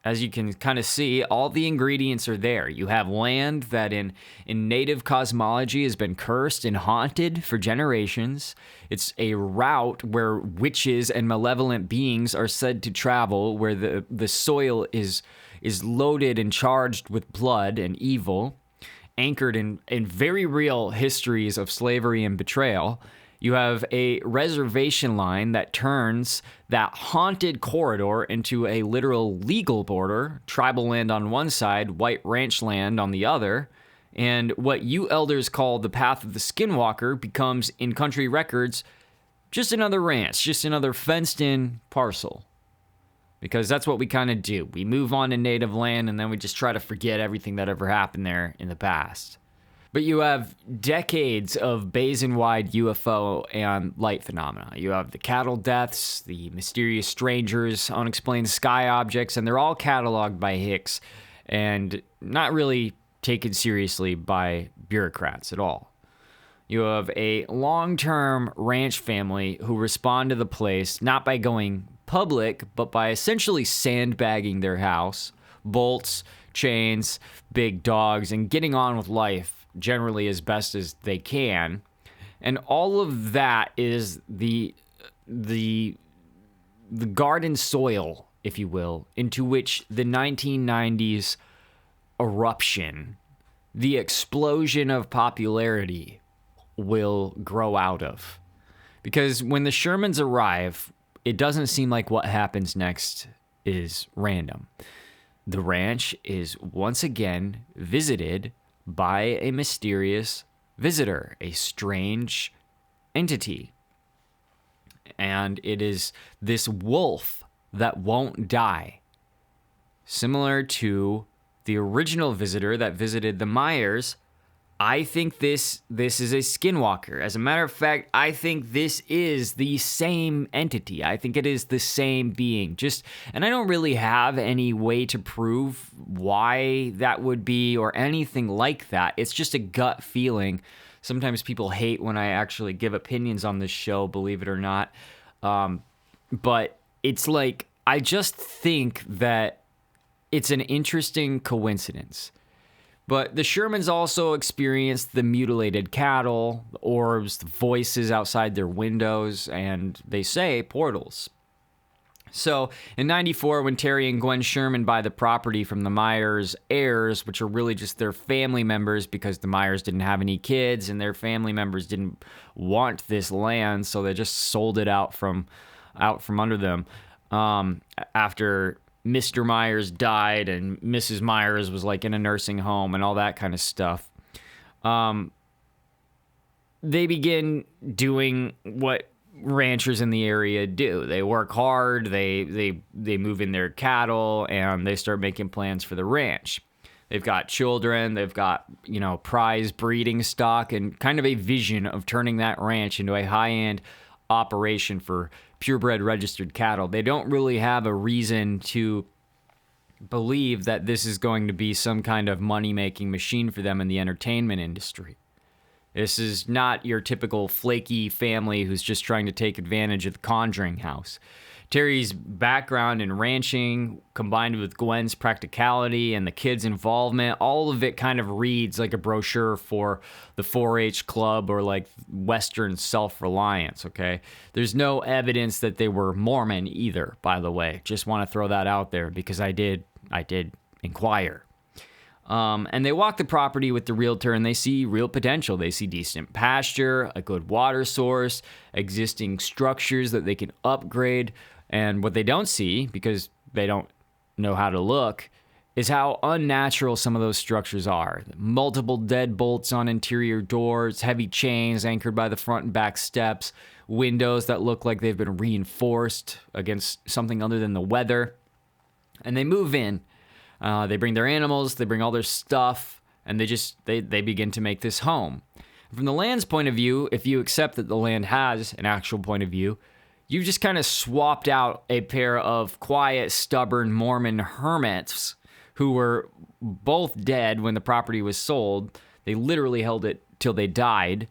as you can kind of see, all the ingredients are there. You have land that in native cosmology has been cursed and haunted for generations. It's a route where witches and malevolent beings are said to travel, where the soil is loaded and charged with blood and evil, anchored in very real histories of slavery and betrayal. You have a reservation line that turns that haunted corridor into a literal legal border, tribal land on one side, white ranch land on the other, and what you elders call the path of the Skinwalker becomes, in country records, just another ranch, just another fenced-in parcel. Because that's what we kind of do. We move on to native land, and then we just try to forget everything that ever happened there in the past. But you have decades of basin-wide UFO and light phenomena. You have the cattle deaths, the mysterious strangers, unexplained sky objects, and they're all cataloged by Hicks and not really taken seriously by bureaucrats at all. You have a long-term ranch family who respond to the place not by going public, but by essentially sandbagging their house, bolts, chains, big dogs, and getting on with life generally as best as they can. And all of that is the garden soil, if you will, into which the 1990s eruption, the explosion of popularity, will grow out of. Because when the Shermans arrive, it doesn't seem like what happens next is random. The ranch is once again visited by a mysterious visitor, a strange entity. And it is this wolf that won't die. Similar to the original visitor that visited the Myers, I think this is a skinwalker. As a matter of fact, I think this is the same entity. I think it is the same being. And I don't really have any way to prove why that would be or anything like that. It's just a gut feeling. Sometimes people hate when I actually give opinions on this show, believe it or not. But it's like, I just think that it's an interesting coincidence. But the Shermans also experienced the mutilated cattle, the orbs, the voices outside their windows, and they say portals. So in 94, when Terry and Gwen Sherman buy the property from the Myers heirs, which are really just their family members because the Myers didn't have any kids and their family members didn't want this land, so they just sold it out from under them after Mr. Myers died and Mrs. Myers was like in a nursing home and all that kind of stuff. They begin doing what ranchers in the area do. They work hard, they move in their cattle, and they start making plans for the ranch. They've got children, they've got, prize breeding stock, and kind of a vision of turning that ranch into a high-end operation for purebred registered cattle. They don't really have a reason to believe that this is going to be some kind of money-making machine for them in the entertainment industry. This is not your typical flaky family who's just trying to take advantage of the Conjuring house. Terry's background in ranching, combined with Gwen's practicality and the kids' involvement, all of it kind of reads like a brochure for the 4-H club or like Western self-reliance, okay? There's no evidence that they were Mormon either, by the way. Just want to throw that out there because I did inquire. And they walk the property with the realtor and they see real potential. They see decent pasture, a good water source, existing structures that they can upgrade. And what they don't see, because they don't know how to look, is how unnatural some of those structures are. Multiple deadbolts on interior doors, heavy chains anchored by the front and back steps, windows that look like they've been reinforced against something other than the weather. And they move in. They bring their animals, they bring all their stuff, and they begin to make this home. From the land's point of view, if you accept that the land has an actual point of view, you've just kind of swapped out a pair of quiet, stubborn Mormon hermits who were both dead when the property was sold. They literally held it till they died,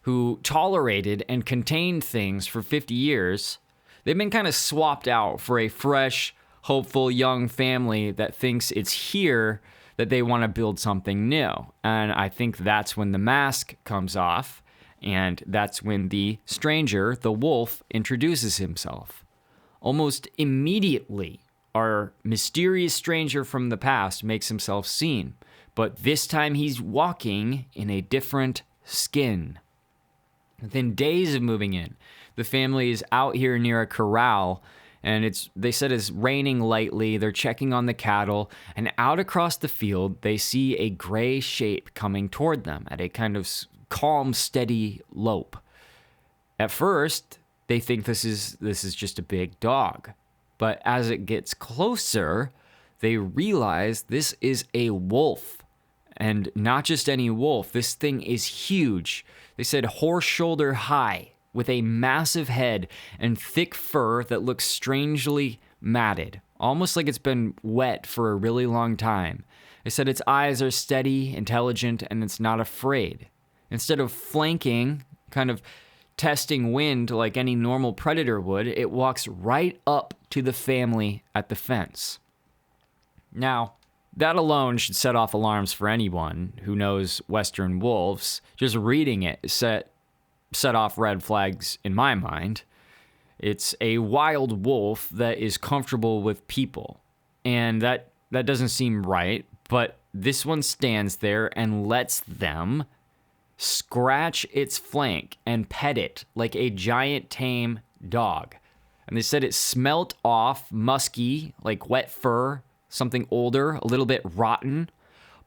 who tolerated and contained things for 50 years. They've been kind of swapped out for a fresh, hopeful young family that thinks it's here that they want to build something new. And I think that's when the mask comes off, and that's when the stranger, the wolf, introduces himself. Almost immediately, our mysterious stranger from the past makes himself seen, but this time he's walking in a different skin. Within days of moving in, the family is out here near a corral, and they said it's raining lightly. They're checking on the cattle, and out across the field, they see a gray shape coming toward them at a kind of calm, steady lope. At first, they think this is just a big dog, but as it gets closer, they realize this is a wolf, and not just any wolf. This thing is huge. They said horse shoulder high, with a massive head and thick fur that looks strangely matted, almost like it's been wet for a really long time. They said its eyes are steady, intelligent, and it's not afraid. Instead of flanking, kind of testing wind like any normal predator would, it walks right up to the family at the fence. Now, that alone should set off alarms for anyone who knows Western wolves. Just reading it set off red flags in my mind. It's a wild wolf that is comfortable with people, and that doesn't seem right, but this one stands there and lets them scratch its flank and pet it like a giant tame dog. And they said it smelt off musky, like wet fur, something older, a little bit rotten,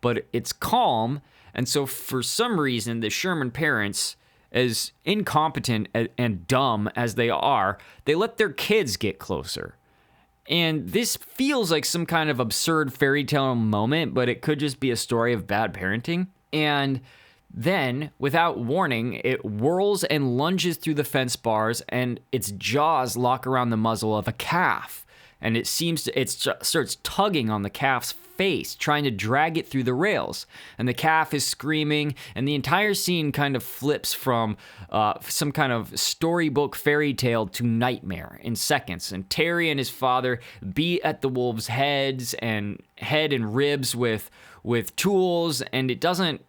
but it's calm. And so for some reason, the Sherman parents, as incompetent and dumb as they are, they let their kids get closer. And this feels like some kind of absurd fairy tale moment, but it could just be a story of bad parenting. And then, without warning, it whirls and lunges through the fence bars, and its jaws lock around the muzzle of a calf. And it starts tugging on the calf's face, trying to drag it through the rails. And the calf is screaming, and the entire scene kind of flips from some kind of storybook fairy tale to nightmare in seconds. And Terry and his father beat at the wolf's head and ribs with tools, and it doesn't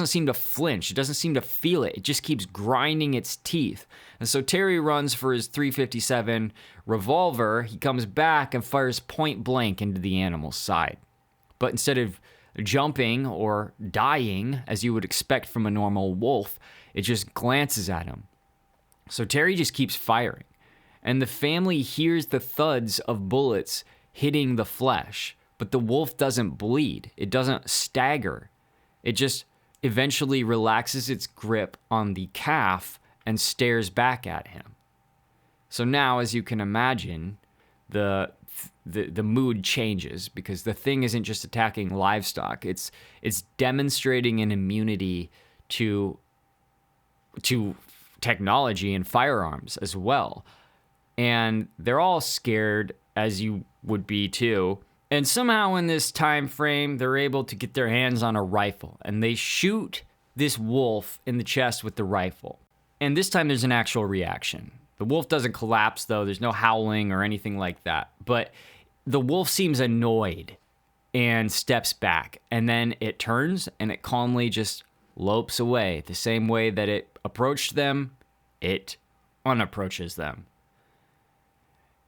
seem to flinch. It doesn't seem to feel it. It just keeps grinding its teeth. And so Terry runs for his .357 revolver. He comes back and fires point blank into the animal's side. But instead of jumping or dying, as you would expect from a normal wolf, it just glances at him. So Terry just keeps firing. And the family hears the thuds of bullets hitting the flesh. But the wolf doesn't bleed. It doesn't stagger. It just eventually relaxes its grip on the calf and stares back at him. So now, as you can imagine, the mood changes, because the thing isn't just attacking livestock. It's demonstrating an immunity to technology and firearms as well. And they're all scared, as you would be too. And somehow in this time frame, they're able to get their hands on a rifle, and they shoot this wolf in the chest with the rifle. And this time there's an actual reaction. The wolf doesn't collapse, though. There's no howling or anything like that. But the wolf seems annoyed and steps back. And then it turns and it calmly just lopes away. The same way that it approached them, it unapproaches them.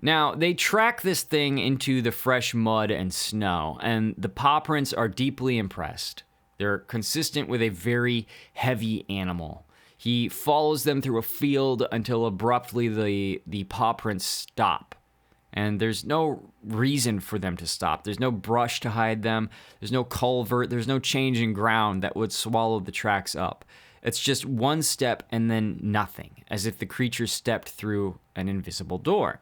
Now, they track this thing into the fresh mud and snow, and the paw prints are deeply impressed. They're consistent with a very heavy animal. He follows them through a field until abruptly the paw prints stop. And there's no reason for them to stop. There's no brush to hide them. There's no culvert. There's no change in ground that would swallow the tracks up. It's just one step and then nothing, as if the creature stepped through an invisible door.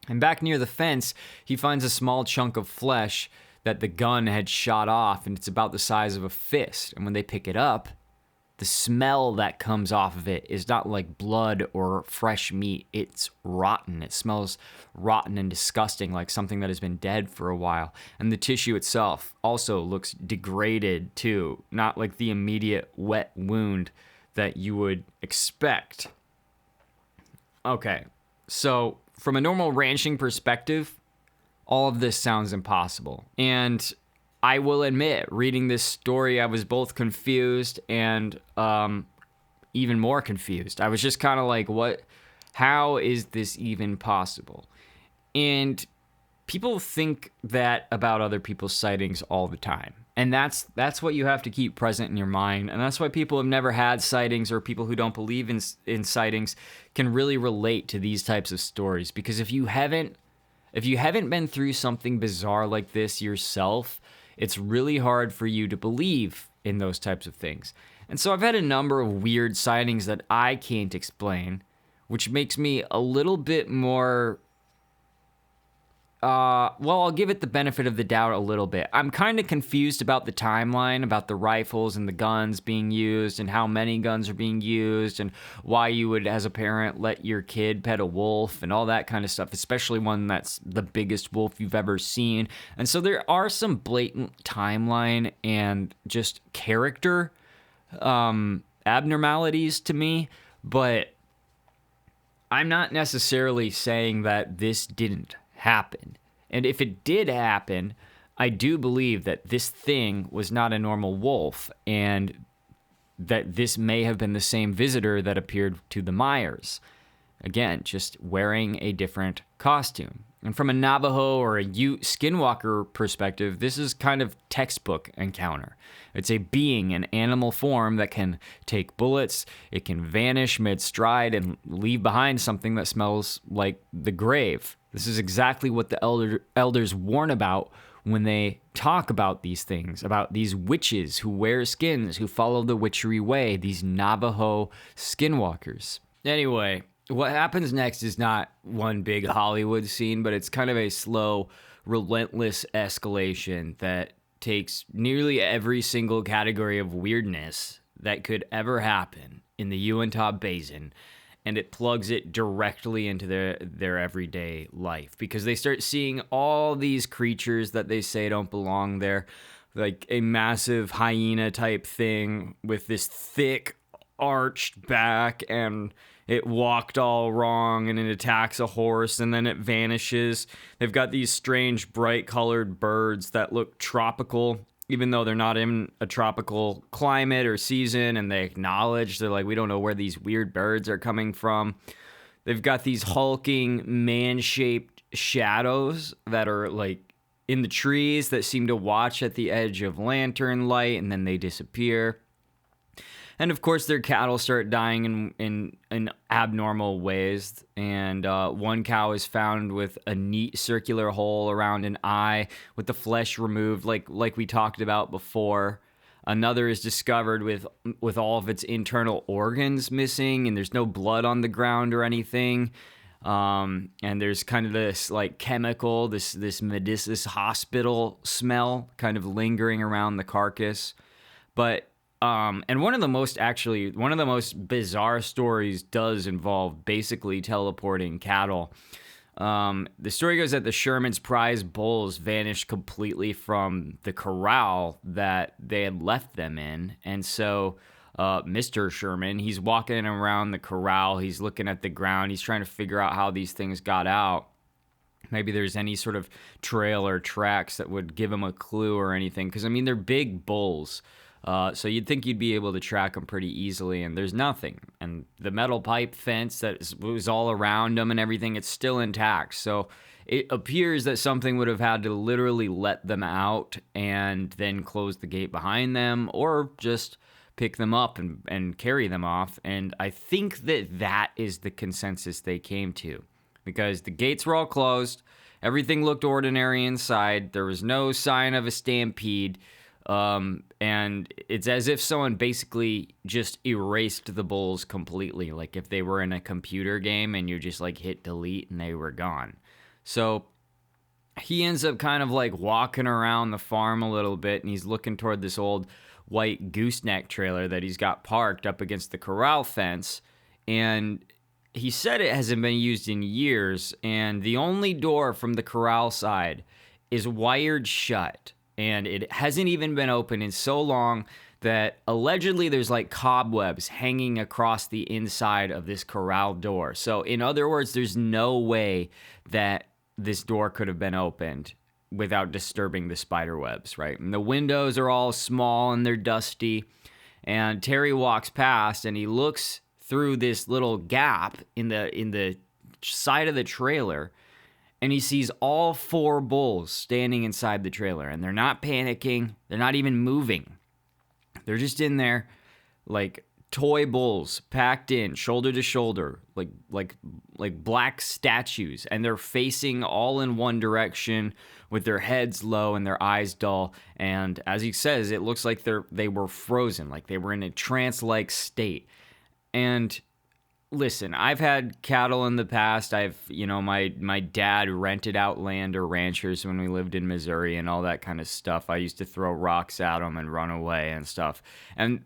And back near the fence, he finds a small chunk of flesh that the gun had shot off, and it's about the size of a fist. And when they pick it up, the smell that comes off of it is not like blood or fresh meat. It's rotten. It smells rotten and disgusting, like something that has been dead for a while. And the tissue itself also looks degraded too, not like the immediate wet wound that you would expect. Okay, so from a normal ranching perspective, all of this sounds impossible. And I will admit, reading this story, I was both confused and even more confused. I was just kind of like, how is this even possible? And people think that about other people's sightings all the time. And that's what you have to keep present in your mind. And that's why people have never had sightings, or people who don't believe in sightings can really relate to these types of stories. Because if you haven't been through something bizarre like this yourself, it's really hard for you to believe in those types of things. And so I've had a number of weird sightings that I can't explain, which makes me a little bit more, I'll give it the benefit of the doubt a little bit. I'm kind of confused about the timeline, about the rifles and the guns being used and how many guns are being used and why you would, as a parent, let your kid pet a wolf and all that kind of stuff, especially one that's the biggest wolf you've ever seen. And so there are some blatant timeline and just character abnormalities to me, but I'm not necessarily saying that this didn't happen. And if it did happen, I do believe that this thing was not a normal wolf, and that this may have been the same visitor that appeared to the Myers. Again, just wearing a different costume. And from a Navajo or a Ute Skinwalker perspective, this is kind of textbook encounter. It's a being in animal form that can take bullets, it can vanish mid-stride and leave behind something that smells like the grave. This is exactly what the elders warn about when they talk about these things, about these witches who wear skins, who follow the witchery way, these Navajo Skinwalkers. Anyway, what happens next is not one big Hollywood scene, but it's kind of a slow, relentless escalation that takes nearly every single category of weirdness that could ever happen in the Uintah Basin, and it plugs it directly into their everyday life, because they start seeing all these creatures that they say don't belong there, like a massive hyena type thing with this thick arched back, and it walked all wrong, and it attacks a horse, and then it vanishes. They've got these strange bright colored birds that look tropical, even though they're not in a tropical climate or season, and they acknowledge, they're like, we don't know where these weird birds are coming from. They've got these hulking man-shaped shadows that are like in the trees that seem to watch at the edge of lantern light, and then they disappear. And of course, their cattle start dying in abnormal ways. And one cow is found with a neat circular hole around an eye with the flesh removed, like we talked about before. Another is discovered with all of its internal organs missing, and there's no blood on the ground or anything. And there's kind of this like chemical, this hospital smell kind of lingering around the carcass. But and one of the most bizarre stories does involve basically teleporting cattle. The story goes that the Sherman's prize bulls vanished completely from the corral that they had left them in. And so Mr. Sherman, he's walking around the corral, he's looking at the ground, he's trying to figure out how these things got out. Maybe there's any sort of trail or tracks that would give him a clue or anything. Because, I mean, they're big bulls. So you'd think you'd be able to track them pretty easily, and there's nothing. And the metal pipe fence that was all around them and everything, it's still intact. So it appears that something would have had to literally let them out and then close the gate behind them, or just pick them up and carry them off. And I think that is the consensus they came to, because the gates were all closed. Everything looked ordinary inside. There was no sign of a stampede. And it's as if someone basically just erased the bulls completely. Like if they were in a computer game and you just like hit delete and they were gone. So he ends up kind of like walking around the farm a little bit, and he's looking toward this old white gooseneck trailer that he's got parked up against the corral fence. And he said it hasn't been used in years, and the only door from the corral side is wired shut. And it hasn't even been open in so long that allegedly there's like cobwebs hanging across the inside of this corral door. So in other words, there's no way that this door could have been opened without disturbing the spider webs, right? And the windows are all small and they're dusty. And Terry walks past and he looks through this little gap in the side of the trailer, and he sees all 4 bulls standing inside the trailer, and they're not panicking. They're not even moving. They're just in there like toy bulls packed in shoulder to shoulder, like black statues, and they're facing all in one direction with their heads low and their eyes dull. And as he says, it looks like they were frozen, like they were in a trance-like state. And listen, I've had cattle in the past. My dad rented out land or ranchers when we lived in Missouri and all that kind of stuff. I used to throw rocks at them and run away and stuff. And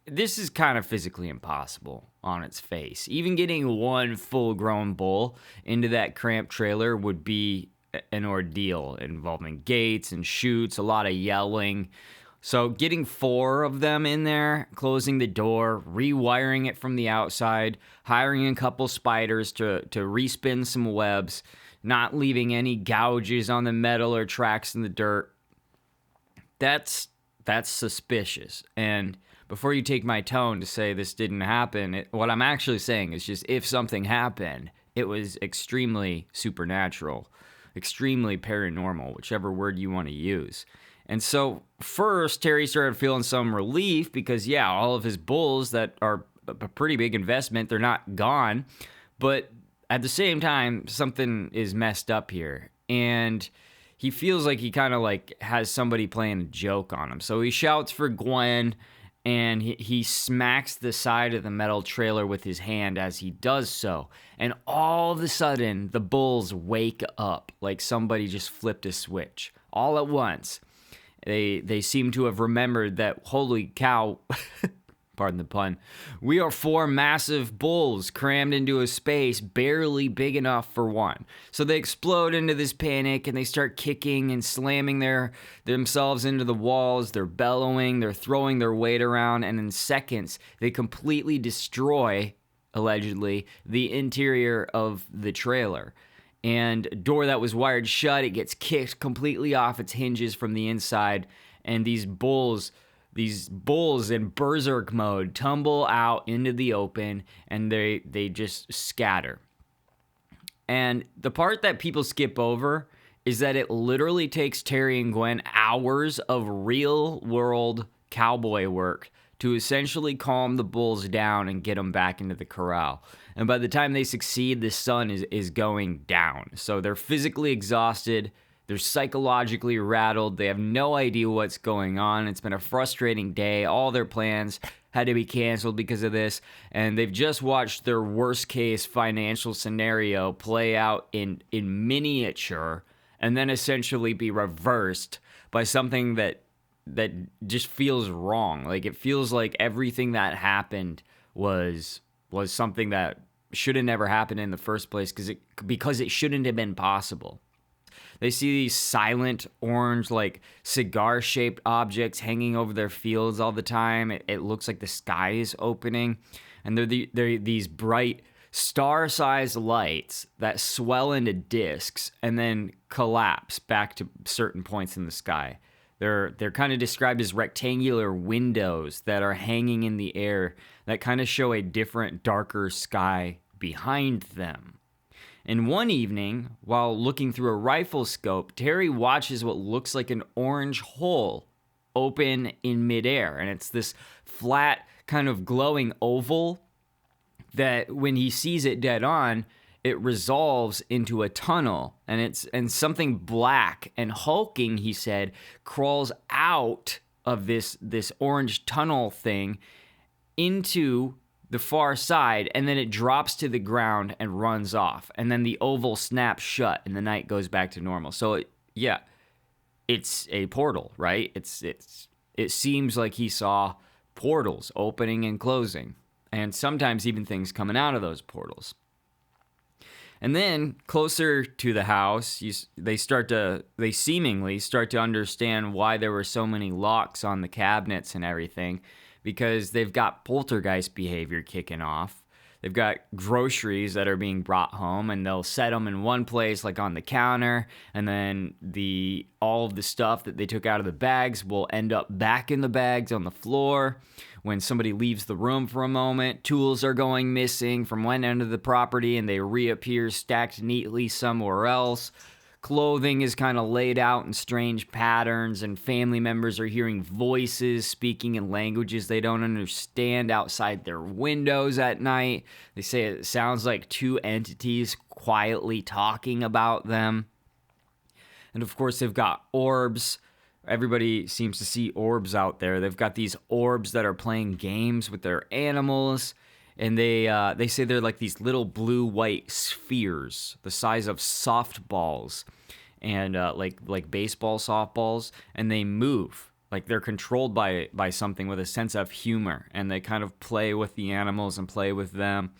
this is kind of physically impossible on its face. Even getting one full-grown bull into that cramped trailer would be an ordeal involving gates and chutes, a lot of yelling. So getting 4 of them in there, closing the door, rewiring it from the outside, hiring a couple spiders to respin some webs, not leaving any gouges on the metal or tracks in the dirt, that's suspicious. And before you take my tone to say this didn't happen, what I'm actually saying is just if something happened, it was extremely supernatural, extremely paranormal, whichever word you want to use. And so first, Terry started feeling some relief because, yeah, all of his bulls that are a pretty big investment, they're not gone. But at the same time, something is messed up here. And he feels like he kind of like has somebody playing a joke on him. So he shouts for Gwen, and he smacks the side of the metal trailer with his hand as he does so. And all of a sudden, the bulls wake up like somebody just flipped a switch. All at once. They seem to have remembered that, holy cow, pardon the pun, we are 4 massive bulls crammed into a space barely big enough for one. So they explode into this panic, and they start kicking and slamming themselves into the walls. They're bellowing, they're throwing their weight around, and in seconds, they completely destroy, allegedly, the interior of the trailer. And a door that was wired shut, it gets kicked completely off its hinges from the inside, and these bulls in berserk mode tumble out into the open, and they just scatter. And the part that people skip over is that it literally takes Terry and Gwen hours of real world cowboy work to essentially calm the bulls down and get them back into the corral. And by the time they succeed, the sun is going down. So they're physically exhausted. They're psychologically rattled. They have no idea what's going on. It's been a frustrating day. All their plans had to be canceled because of this. And they've just watched their worst case financial scenario play out in miniature and then essentially be reversed by something that just feels wrong. Like, it feels like everything that happened was something that should have never happened in the first place because it shouldn't have been possible. They see these silent orange, like cigar-shaped objects hanging over their fields all the time. It looks like the sky is opening, and they're these bright star-sized lights that swell into discs and then collapse back to certain points in the sky. They're kind of described as rectangular windows that are hanging in the air that kind of show a different, darker sky behind them. And one evening, while looking through a rifle scope, Terry watches what looks like an orange hole open in midair. And it's this flat, kind of glowing oval that when he sees it dead on, it resolves into a tunnel, and something black and hulking, he said, crawls out of this orange tunnel thing into the far side, and then it drops to the ground and runs off, and then the oval snaps shut, and the night goes back to normal. So it's a portal, right? It seems like he saw portals opening and closing, and sometimes even things coming out of those portals. And then closer to the house, they seemingly start to understand why there were so many locks on the cabinets and everything, because they've got poltergeist behavior kicking off. They've got groceries that are being brought home, and they'll set them in one place, like on the counter, and then all of the stuff that they took out of the bags will end up back in the bags on the floor. When somebody leaves the room for a moment, tools are going missing from one end of the property, and they reappear stacked neatly somewhere else. Clothing is kind of laid out in strange patterns, and family members are hearing voices speaking in languages they don't understand outside their windows at night. They say it sounds like 2 entities quietly talking about them. And of course, they've got orbs. Everybody seems to see orbs out there. They've got these orbs that are playing games with their animals. And they say they're like these little blue-white spheres, the size of softballs, and like baseball softballs, and they move. Like they're controlled by something with a sense of humor, and they kind of play with the animals and play with them.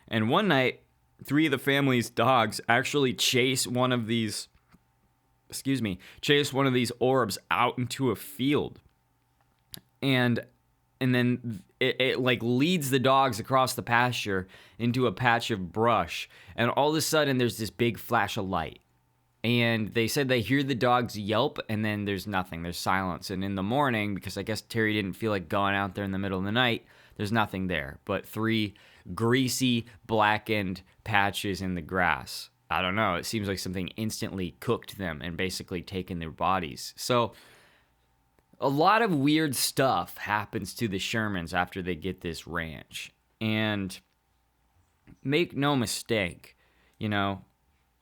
And one night, 3 of the family's dogs actually chase one of these orbs out into a field. And then it like leads the dogs across the pasture into a patch of brush. And all of a sudden, there's this big flash of light. And they said they hear the dogs yelp, and then there's nothing. There's silence. And in the morning, because I guess Terry didn't feel like going out there in the middle of the night, there's nothing there but 3 greasy, blackened patches in the grass. I don't know. It seems like something instantly cooked them and basically taken their bodies. So a lot of weird stuff happens to the Shermans after they get this ranch. And make no mistake,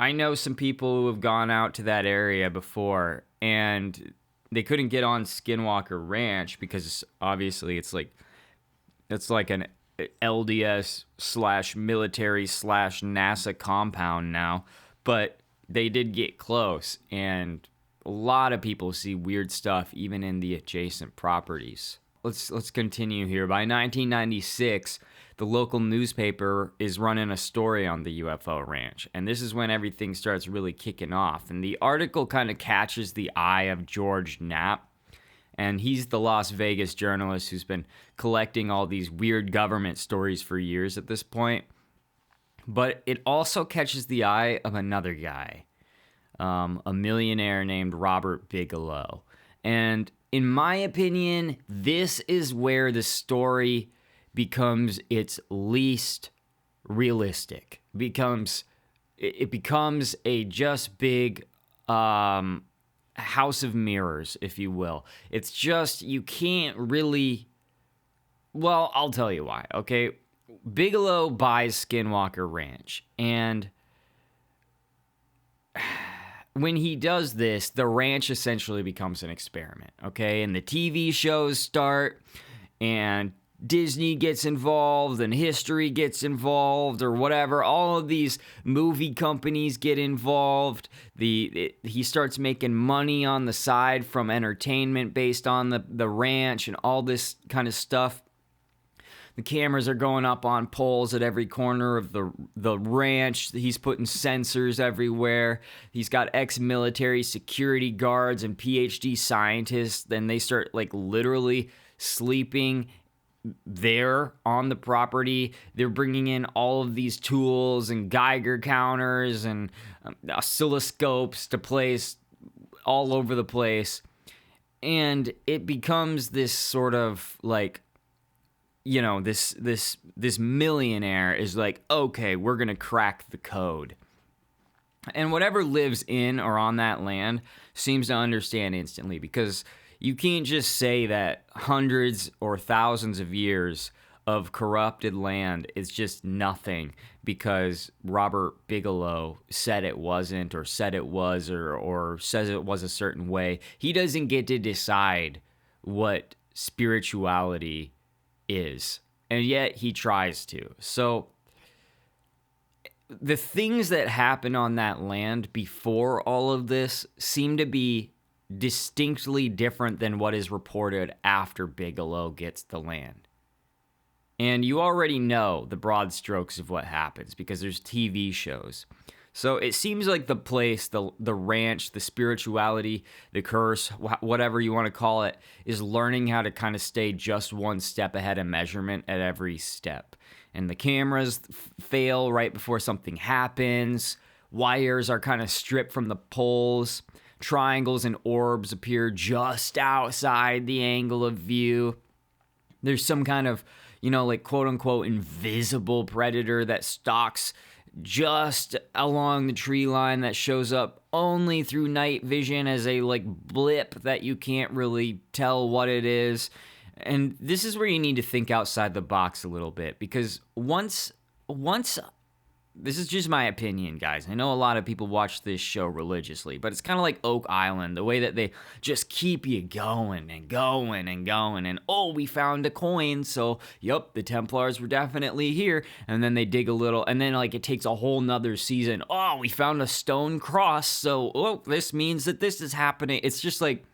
I know some people who have gone out to that area before, and they couldn't get on Skinwalker Ranch because obviously it's like an LDS / military / NASA compound now, but they did get close, and a lot of people see weird stuff even in the adjacent properties. Let's continue here. By 1996, the local newspaper is running a story on the UFO ranch, and this is when everything starts really kicking off. And the article kind of catches the eye of George Knapp, and he's the Las Vegas journalist who's been collecting all these weird government stories for years at this point. But it also catches the eye of another guy, a millionaire named Robert Bigelow. And in my opinion, this is where the story becomes its least realistic. It becomes a just big house of mirrors, if you will. It's just, you can't really... Well, I'll tell you why, okay? Bigelow buys Skinwalker Ranch, and when he does this, the ranch essentially becomes an experiment, okay? And the TV shows start, and Disney gets involved, and history gets involved, or whatever. All of these movie companies get involved. He starts making money on the side from entertainment based on the ranch and all this kind of stuff. The cameras are going up on poles at every corner of the ranch. He's putting sensors everywhere. He's got ex-military security guards and PhD scientists. Then they start like literally sleeping there on the property. They're bringing in all of these tools and Geiger counters and oscilloscopes to place all over the place. And it becomes this sort of like, you know, this millionaire is like, okay, we're going to crack the code. And whatever lives in or on that land seems to understand instantly, because you can't just say that hundreds or thousands of years of corrupted land is just nothing because Robert Bigelow said it wasn't, or said it was, or says it was a certain way. He doesn't get to decide what spirituality is, and yet he tries to. So the things that happen on that land before all of this seem to be distinctly different than what is reported after Bigelow gets the land. And you already know the broad strokes of what happens because there's TV shows. So it seems like the place, the ranch, the spirituality, the curse, whatever you want to call it, is learning how to kind of stay just one step ahead of measurement at every step. And the cameras fail right before something happens. Wires are kind of stripped from the poles. Triangles and orbs appear just outside the angle of view. There's some kind of, you know, like quote unquote invisible predator that stalks just along the tree line that shows up only through night vision as a like blip that you can't really tell what it is. And this is where you need to think outside the box a little bit, because once this is just my opinion, guys. I know a lot of people watch this show religiously, but it's kind of like Oak Island, the way that they just keep you going and going and going. And, oh, we found a coin, so, yep, the Templars were definitely here. And then they dig a little, and then, like, it takes a whole nother season. Oh, we found a stone cross, so, oh, this means that this is happening. It's just like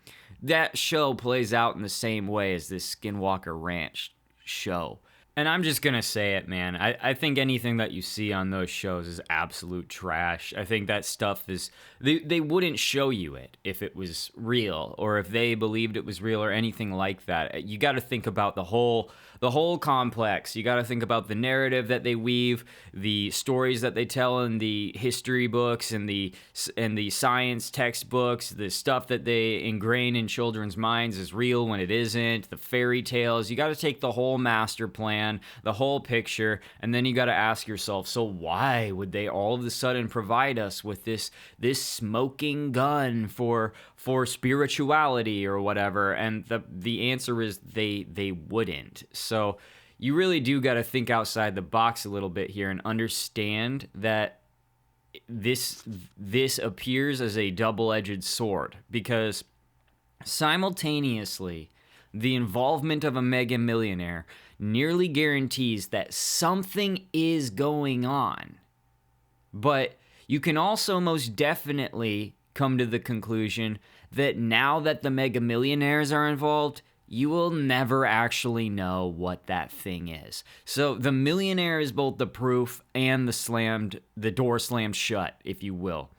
that show plays out in the same way as this Skinwalker Ranch show. And I'm just going to say it, man. I think anything that you see on those shows is absolute trash. I think that stuff is... They wouldn't show you it if it was real, or if they believed it was real, or anything like that. You got to think about the whole complex. You got to think about the narrative that they weave, the stories that they tell in the history books and the science textbooks, the stuff that they ingrain in children's minds is real when it isn't, the fairy tales. You got to take the whole master plan, the whole picture, and then you got to ask yourself, so why would they all of a sudden provide us with this smoking gun for spirituality or whatever? And the answer is they wouldn't. So you really do got to think outside the box a little bit here and understand that this appears as a double-edged sword, because simultaneously, the involvement of a mega millionaire nearly guarantees that something is going on. But you can also most definitely come to the conclusion that now that the mega millionaires are involved, you will never actually know what that thing is. So the millionaire is both the proof and the door slammed shut, if you will.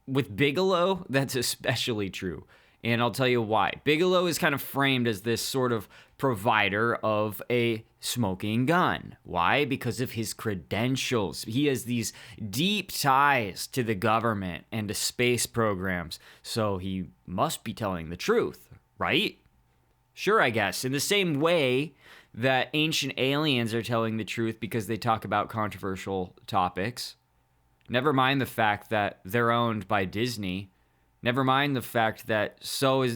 With Bigelow, that's especially true. And I'll tell you why. Bigelow is kind of framed as this sort of provider of a smoking gun. Why? Because of his credentials. He has these deep ties to the government and to space programs. So he must be telling the truth, right? Sure, I guess. In the same way that ancient aliens are telling the truth because they talk about controversial topics. Never mind the fact that they're owned by Disney. Never mind the fact that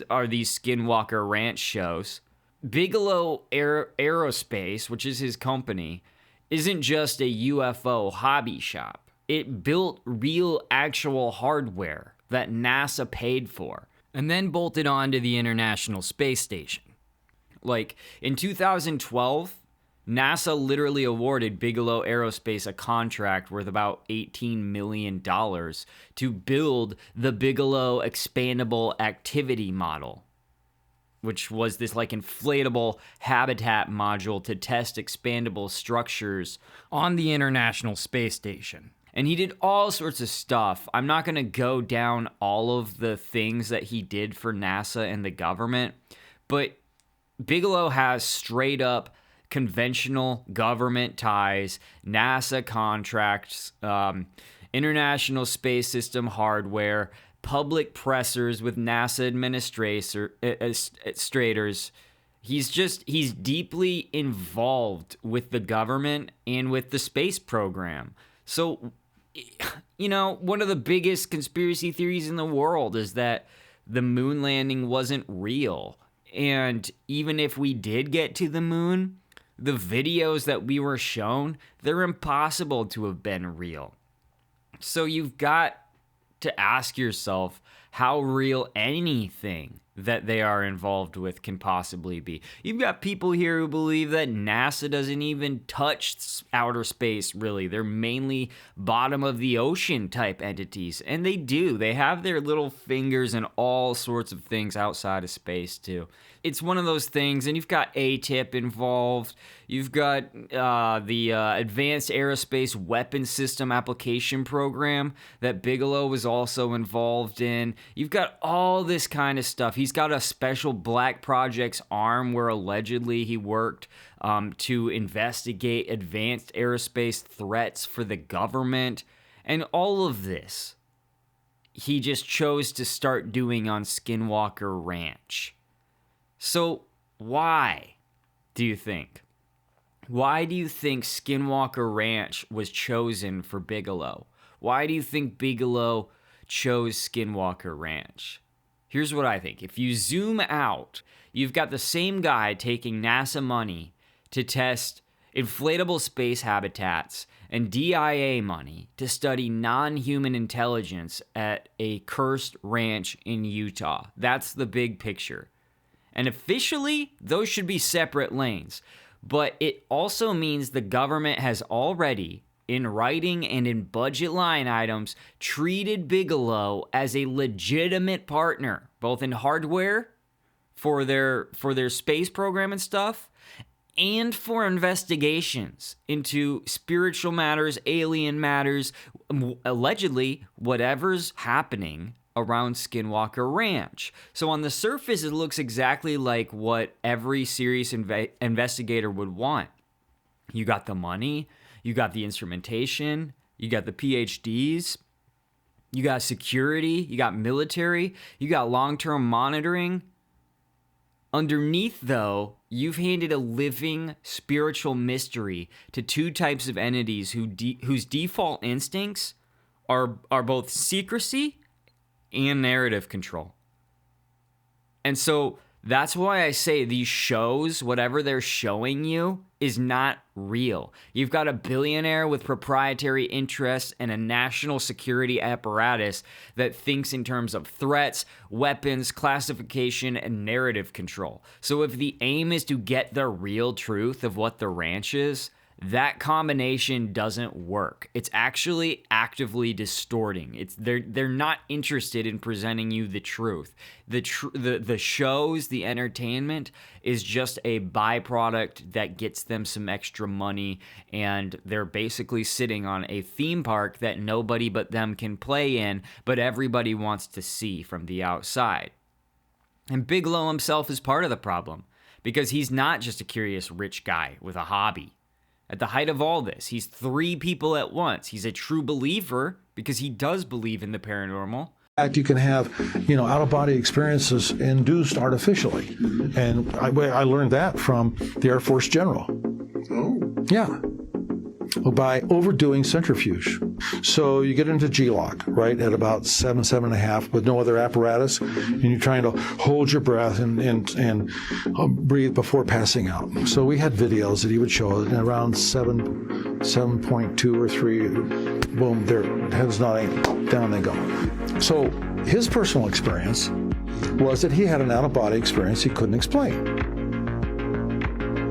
are these Skinwalker Ranch shows. Bigelow Aerospace, which is his company, isn't just a UFO hobby shop. It built real, actual hardware that NASA paid for and then bolted onto the International Space Station. Like, in 2012, NASA literally awarded Bigelow Aerospace a contract worth about $18 million to build the Bigelow Expandable Activity Model, which was this like inflatable habitat module to test expandable structures on the International Space Station. And he did all sorts of stuff. I'm not going to go down all of the things that he did for NASA and the government, but Bigelow has straight up conventional government ties, NASA contracts, International Space System hardware, public pressers with NASA administrators. He's deeply involved with the government and with the space program. So, you know, one of the biggest conspiracy theories in the world is that the moon landing wasn't real. And even if we did get to the moon, the videos that we were shown, they're impossible to have been real. So you've got to ask yourself how real anything that they are involved with can possibly be. You've got people here who believe that NASA doesn't even touch outer space, really. They're mainly bottom of the ocean type entities. And they do. They have their little fingers in all sorts of things outside of space, too. It's one of those things, and you've got ATIP involved. You've got the Advanced Aerospace Weapons System Application Program that Bigelow was also involved in. You've got all this kind of stuff. He's got a special Black Projects arm where allegedly he worked to investigate advanced aerospace threats for the government. And all of this, he just chose to start doing on Skinwalker Ranch. So why do you think? Why do you think Skinwalker Ranch was chosen for Bigelow? Why do you think Bigelow chose Skinwalker Ranch? Here's what I think. If you zoom out, you've got the same guy taking NASA money to test inflatable space habitats and DIA money to study non-human intelligence at a cursed ranch in Utah. That's the big picture. And officially, those should be separate lanes. But it also means the government has already, in writing and in budget line items, treated Bigelow as a legitimate partner, both in hardware for their space program and stuff, and for investigations into spiritual matters, alien matters, allegedly whatever's happening around Skinwalker Ranch. So on the surface, it looks exactly like what every serious investigator would want. You got the money, you got the instrumentation, you got the PhDs, you got security, you got military, you got long-term monitoring. Underneath, though, you've handed a living spiritual mystery to two types of entities whose default instincts are both secrecy and narrative control. And so That's why I say these shows, whatever they're showing you, is not real. You've got a billionaire with proprietary interests and a national security apparatus that thinks in terms of threats, weapons, classification, and narrative control. So if the aim is to get the real truth of what the ranch is, that combination doesn't work. It's actually actively distorting. They're not interested in presenting you the truth. The shows, the entertainment is just a byproduct that gets them some extra money, and they're basically sitting on a theme park that nobody but them can play in, but everybody wants to see from the outside. And Bigelow himself is part of the problem, because he's not just a curious rich guy with a hobby. At the height of all this, he's 3 people at once. He's a true believer because he does believe in the paranormal. In fact, you can have, out-of-body experiences induced artificially. And I learned that from the Air Force general. Oh. Yeah. By overdoing centrifuge. So you get into G-lock, right, at about 7.5 with no other apparatus, and you're trying to hold your breath and breathe before passing out. So we had videos that he would show, and around 7.2 or 3, boom, their head's nodding, down they go. So his personal experience was that he had an out-of-body experience he couldn't explain.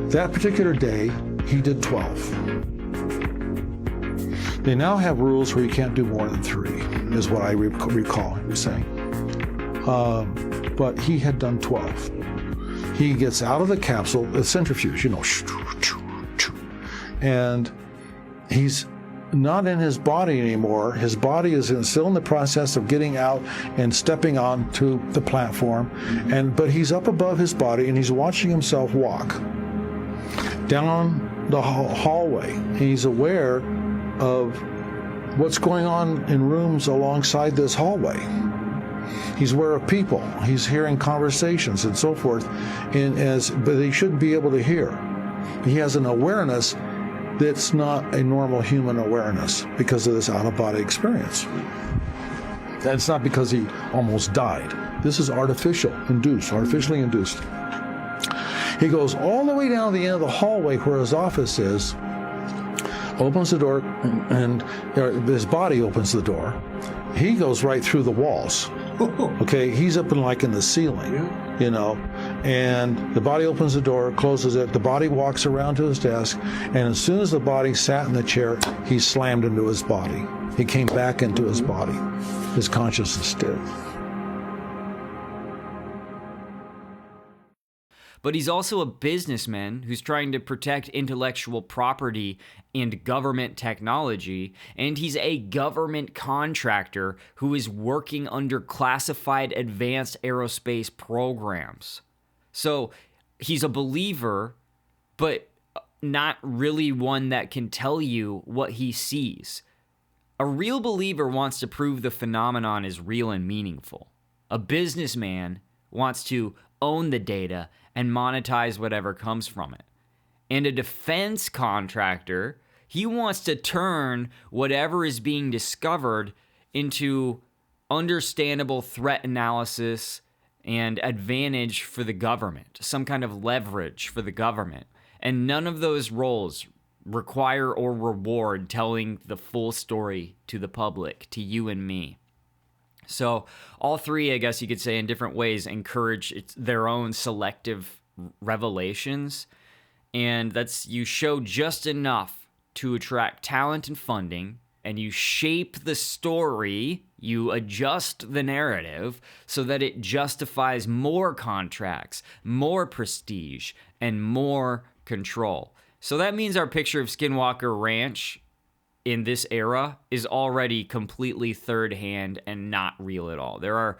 That particular day, he did 12. They now have rules where you can't do more than 3, is what I recall him saying. But he had done 12. He gets out of the capsule, the centrifuge, and he's not in his body anymore. His body is still in the process of getting out and stepping onto the platform, but he's up above his body and he's watching himself walk down the hallway. He's aware of what's going on in rooms alongside this hallway. He's aware of people. He's hearing conversations and so forth, but he shouldn't be able to hear. He has an awareness that's not a normal human awareness because of this out-of-body experience. That's not because he almost died. This is artificially induced. He goes all the way down to the end of the hallway where his office is, opens the door, and his body opens the door. He goes right through the walls. Okay, he's up in the ceiling, and the body opens the door, closes it. The body walks around to his desk, and as soon as the body sat in the chair, he slammed into his body. He came back into his body. His consciousness did. But he's also a businessman who's trying to protect intellectual property and government technology, and he's a government contractor who is working under classified advanced aerospace programs. So he's a believer, but not really one that can tell you what he sees. A real believer wants to prove the phenomenon is real and meaningful. A businessman wants to own the data and monetize whatever comes from it. And a defense contractor, he wants to turn whatever is being discovered into understandable threat analysis and advantage for the government, some kind of leverage for the government. And none of those roles require or reward telling the full story to the public, to you and me. So all 3, I guess you could say in different ways, encourage their own selective revelations. And that's, you show just enough to attract talent and funding, and you shape the story, you adjust the narrative so that it justifies more contracts, more prestige, and more control. So that means our picture of Skinwalker Ranch in this era is already completely third-hand and not real at all. There are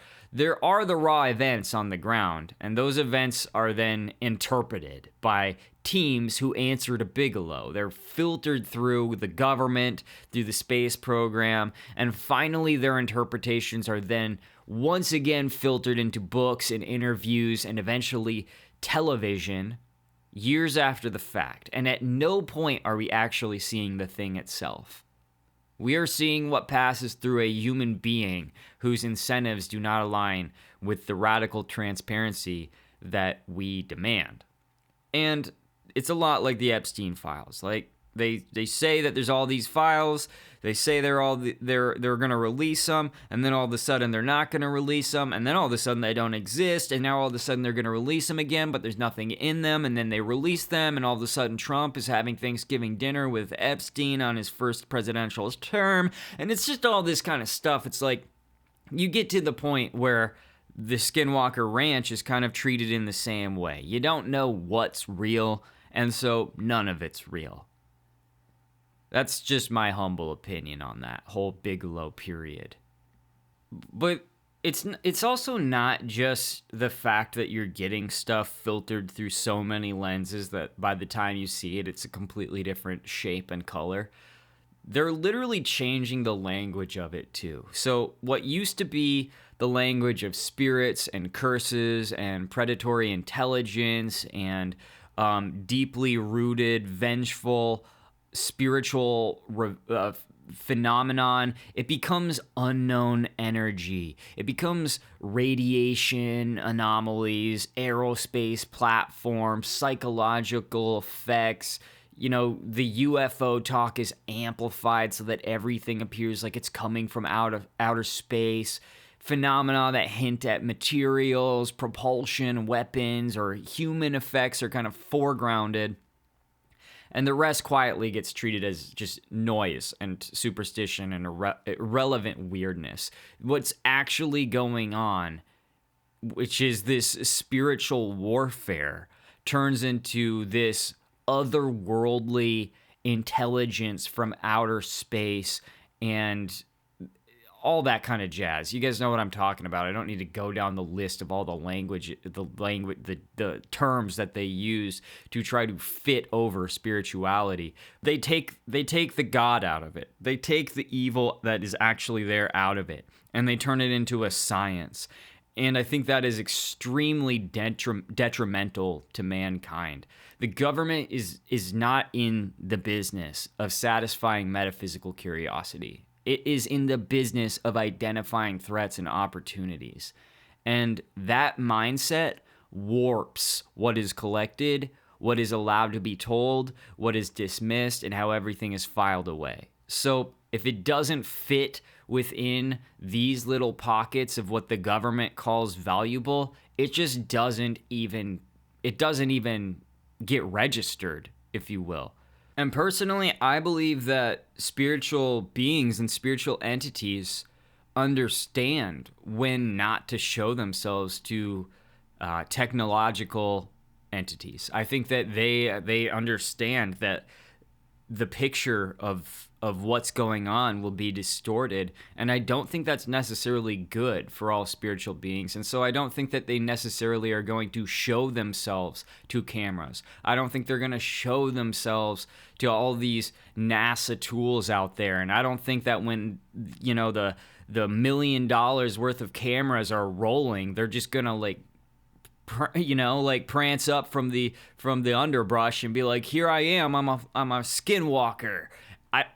the raw events on the ground, and those events are then interpreted by teams who answer to Bigelow. They're filtered through the government, through the space program, and finally their interpretations are then once again filtered into books and interviews and eventually television years after the fact, and at no point are we actually seeing the thing itself. We are seeing what passes through a human being whose incentives do not align with the radical transparency that we demand. And it's a lot like the Epstein files. Like they say that there's all these files. They say they're going to release them, and then all of a sudden they're not going to release them, and then all of a sudden they don't exist, and now all of a sudden they're going to release them again, but there's nothing in them, and then they release them, and all of a sudden Trump is having Thanksgiving dinner with Epstein on his first presidential term, and it's just all this kind of stuff. It's like you get to the point where the Skinwalker Ranch is kind of treated in the same way. You don't know what's real, and so none of it's real. That's just my humble opinion on that whole Bigelow period. But it's also not just the fact that you're getting stuff filtered through so many lenses that by the time you see it, it's a completely different shape and color. They're literally changing the language of it too. So what used to be the language of spirits and curses and predatory intelligence and deeply rooted, vengeful, spiritual phenomenon, it becomes unknown energy. It becomes radiation anomalies, aerospace platforms, psychological effects. You know, the UFO talk is amplified so that everything appears like it's coming from outer space. Phenomena that hint at materials, propulsion, weapons, or human effects are kind of foregrounded. And the rest quietly gets treated as just noise and superstition and irrelevant weirdness. What's actually going on, which is this spiritual warfare, turns into this otherworldly intelligence from outer space and all that kind of jazz. You guys know what I'm talking about. I don't need to go down the list of all the terms that they use to try to fit over spirituality. They take the God out of it. They take the evil that is actually there out of it, and they turn it into a science. And I think that is extremely detrimental to mankind. The government is not in the business of satisfying metaphysical curiosity. It is in the business of identifying threats and opportunities. And that mindset warps what is collected, what is allowed to be told, what is dismissed, and how everything is filed away. So if it doesn't fit within these little pockets of what the government calls valuable, it just doesn't even get registered, if you will. And personally, I believe that spiritual beings and spiritual entities understand when not to show themselves to technological entities. I think that they understand that the picture of what's going on will be distorted, and I don't think that's necessarily good for all spiritual beings. And so I don't think that they necessarily are going to show themselves to cameras. I don't think they're going to show themselves to all these NASA tools out there. And I don't think that when, you know, the $1 million worth of cameras are rolling, they're just going to prance up from the underbrush and be like, here I am, I'm a skinwalker.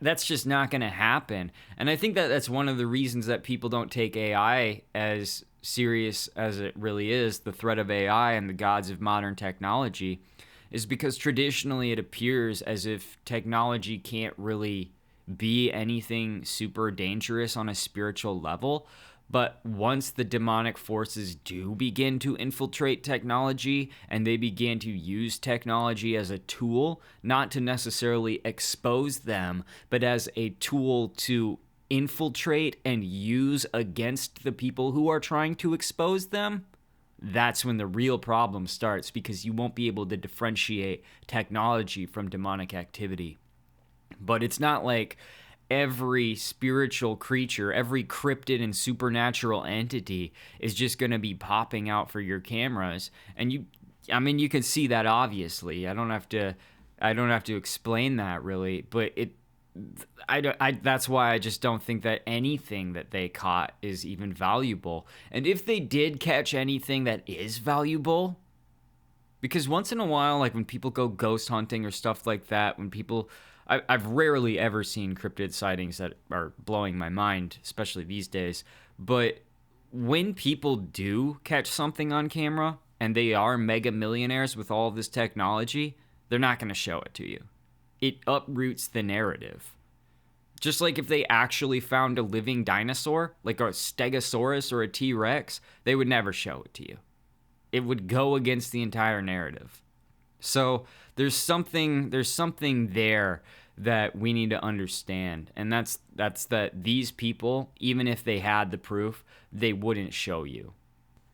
That's just not going to happen. And I think that that's one of the reasons that people don't take AI as serious as it really is, the threat of AI and the gods of modern technology, is because traditionally it appears as if technology can't really be anything super dangerous on a spiritual level. But once the demonic forces do begin to infiltrate technology and they begin to use technology as a tool, not to necessarily expose them, but as a tool to infiltrate and use against the people who are trying to expose them, that's when the real problem starts, because you won't be able to differentiate technology from demonic activity. But it's not like every spiritual creature, every cryptid and supernatural entity is just going to be popping out for your cameras. And you can see that obviously. I don't have to explain that really, but that's why I just don't think that anything that they caught is even valuable. And if they did catch anything that is valuable, because once in a while, like when people go ghost hunting or stuff like that, I've rarely ever seen cryptid sightings that are blowing my mind, especially these days. But when people do catch something on camera, and they are mega millionaires with all of this technology, they're not going to show it to you. It uproots the narrative. Just like if they actually found a living dinosaur, like a Stegosaurus or a T-Rex, they would never show it to you. It would go against the entire narrative. So there's something there that we need to understand, and that's that these people, even if they had the proof, they wouldn't show you.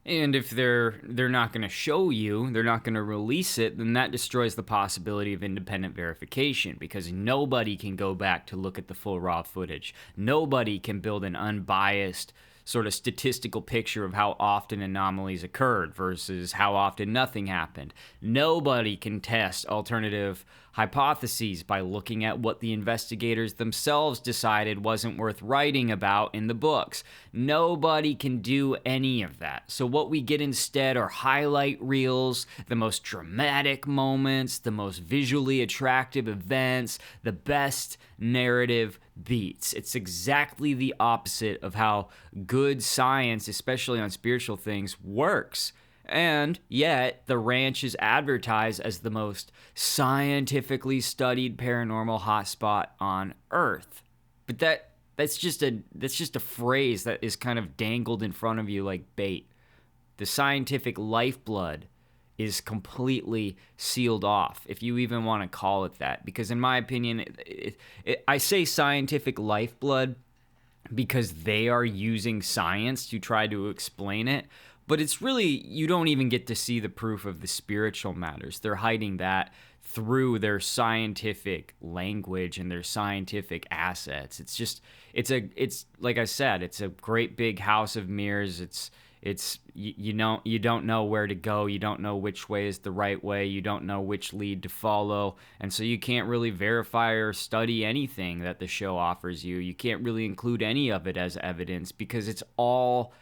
And if they're not going to show you, they're not going to release it, then that destroys the possibility of independent verification, because nobody can go back to look at the full raw footage. Nobody can build an unbiased sort of statistical picture of how often anomalies occurred versus how often nothing happened. Nobody can test alternative hypotheses by looking at what the investigators themselves decided wasn't worth writing about in the books. Nobody can do any of that. So what we get instead are highlight reels, the most dramatic moments, the most visually attractive events, the best narrative beats. It's exactly the opposite of how good science, especially on spiritual things, works. And yet, the ranch is advertised as the most scientifically studied paranormal hotspot on Earth. But that's just a phrase that is kind of dangled in front of you like bait. The scientific lifeblood is completely sealed off, if you even want to call it that. Because in my opinion, I say scientific lifeblood because they are using science to try to explain it. But it's really, you don't even get to see the proof of the spiritual matters. They're hiding that through their scientific language and their scientific assets. It's like I said, it's a great big house of mirrors. You don't know where to go. You don't know which way is the right way. You don't know which lead to follow. And so you can't really verify or study anything that the show offers you. You can't really include any of it as evidence because it's all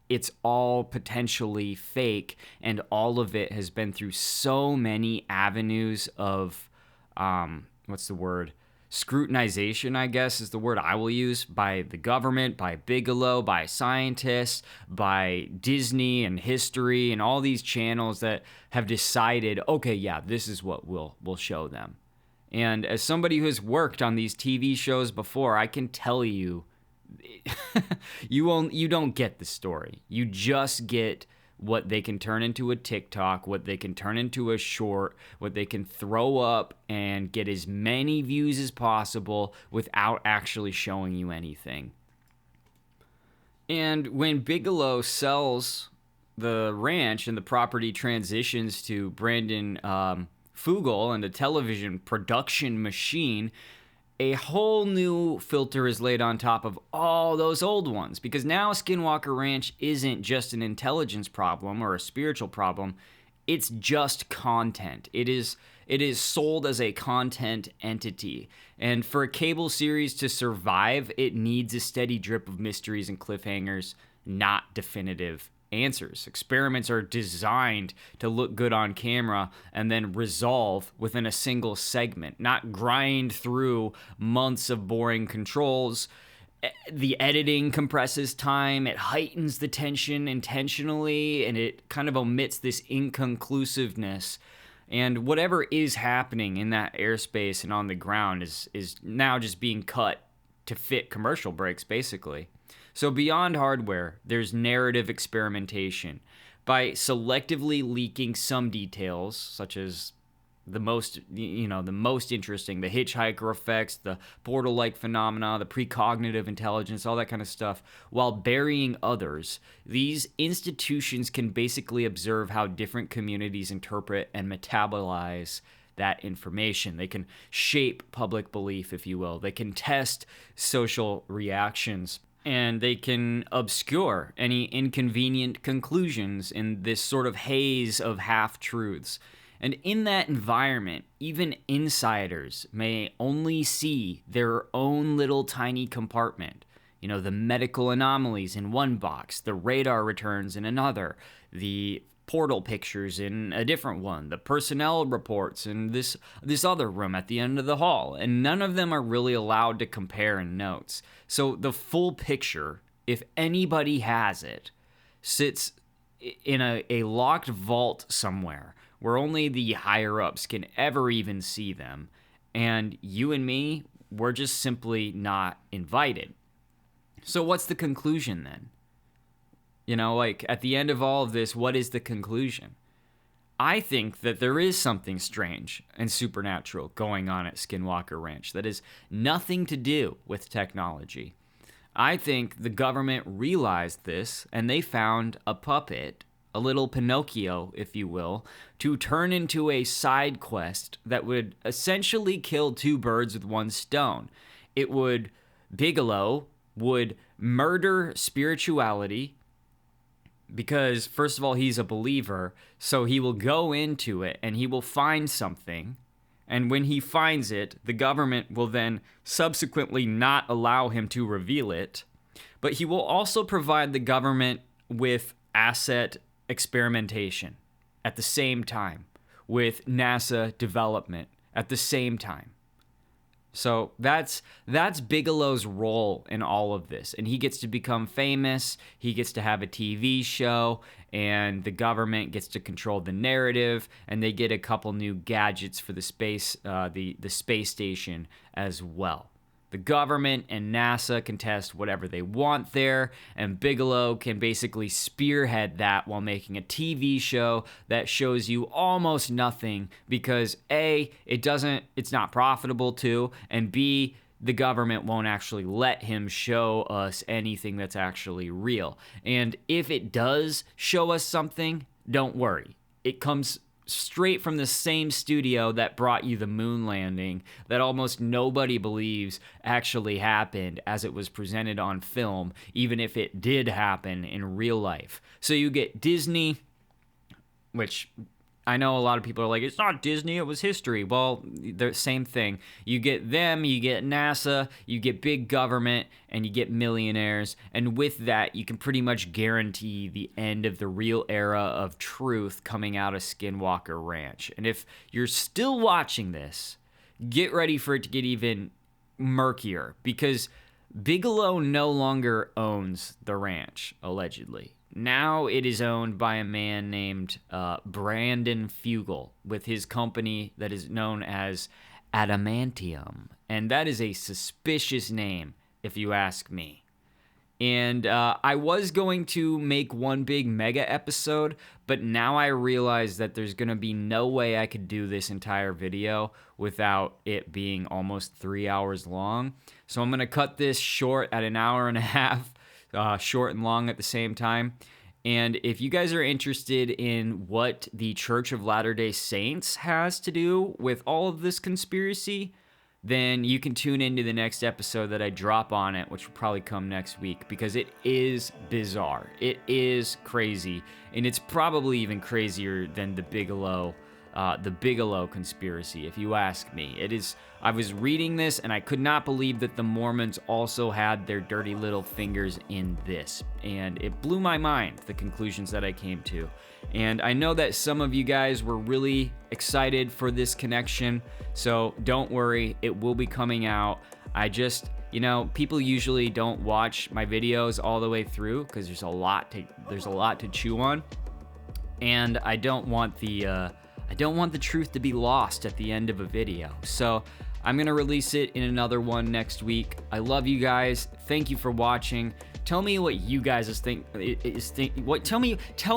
potentially fake, and all of it has been through so many avenues of, scrutinization, I guess is the word I will use, by the government, by Bigelow, by scientists, by Disney and history, and all these channels that have decided, okay, yeah, this is what we'll show them. And as somebody who has worked on these TV shows before, I can tell you, you don't get the story. You just get what they can turn into a TikTok, what they can turn into a short, what they can throw up and get as many views as possible without actually showing you anything. And when Bigelow sells the ranch and the property transitions to Brandon Fugel and a television production machine, a whole new filter is laid on top of all those old ones, because now Skinwalker Ranch isn't just an intelligence problem or a spiritual problem. It's just content. It is sold as a content entity. And for a cable series to survive, it needs a steady drip of mysteries and cliffhangers, not definitive answers. Experiments are designed to look good on camera and then resolve within a single segment, not grind through months of boring controls. The editing compresses time, it heightens the tension intentionally, and it kind of omits this inconclusiveness. And whatever is happening in that airspace and on the ground is now just being cut to fit commercial breaks, basically. So beyond hardware, there's narrative experimentation. By selectively leaking some details, such as the most interesting, the hitchhiker effects, the portal-like phenomena, the precognitive intelligence, all that kind of stuff, while burying others, these institutions can basically observe how different communities interpret and metabolize that information. They can shape public belief, if you will. They can test social reactions, and they can obscure any inconvenient conclusions in this sort of haze of half-truths. And in that environment, even insiders may only see their own little tiny compartment. You know, the medical anomalies in one box, the radar returns in another, the portal pictures in a different one, the personnel reports in this other room at the end of the hall, and none of them are really allowed to compare in notes. So the full picture, if anybody has it, sits in a locked vault somewhere where only the higher ups can ever even see them. And you and me, we're just simply not invited. So what's the conclusion then? Like at the end of all of this, what is the conclusion? I think that there is something strange and supernatural going on at Skinwalker Ranch that has nothing to do with technology. I think the government realized this and they found a puppet, a little Pinocchio, if you will, to turn into a side quest that would essentially kill two birds with one stone. Bigelow would murder spirituality because, first of all, he's a believer, so he will go into it and he will find something. And when he finds it, the government will then subsequently not allow him to reveal it. But he will also provide the government with asset experimentation at the same time, with NASA development at the same time. So that's Bigelow's role in all of this. And he gets to become famous, he gets to have a TV show, and the government gets to control the narrative, and they get a couple new gadgets for the space station as well. The government and NASA can test whatever they want there, and Bigelow can basically spearhead that while making a TV show that shows you almost nothing because A, it's not profitable to, and B, the government won't actually let him show us anything that's actually real. And if it does show us something, don't worry. It comes straight from the same studio that brought you the moon landing that almost nobody believes actually happened as it was presented on film, even if it did happen in real life. So you get Disney, which I know a lot of people are like, it's not Disney, it was history. Well, the same thing. You get them, you get NASA, you get big government, and you get millionaires. And with that, you can pretty much guarantee the end of the real era of truth coming out of Skinwalker Ranch. And if you're still watching this, get ready for it to get even murkier, because Bigelow no longer owns the ranch, allegedly. Now it is owned by a man named Brandon Fugel with his company that is known as Adamantium. And that is a suspicious name, if you ask me. And I was going to make one big mega episode, but now I realize that there's going to be no way I could do this entire video without it being almost 3 hours long. So I'm going to cut this short at an hour and a half. Short and long at the same time. And if you guys are interested in what the Church of Latter-day Saints has to do with all of this conspiracy, then you can tune into the next episode that I drop on it, which will probably come next week, because it is bizarre. It is crazy, and it's probably even crazier than the Bigelow conspiracy, if you ask me. It is. I was reading this, and I could not believe that the Mormons also had their dirty little fingers in this, and it blew my mind, the conclusions that I came to. And I know that some of you guys were really excited for this connection, so don't worry, it will be coming out. I just, people usually don't watch my videos all the way through because there's a lot to chew on, and I don't want the truth to be lost at the end of a video. So I'm going to release it in another one next week. I love you guys. Thank you for watching. Tell me what you guys tell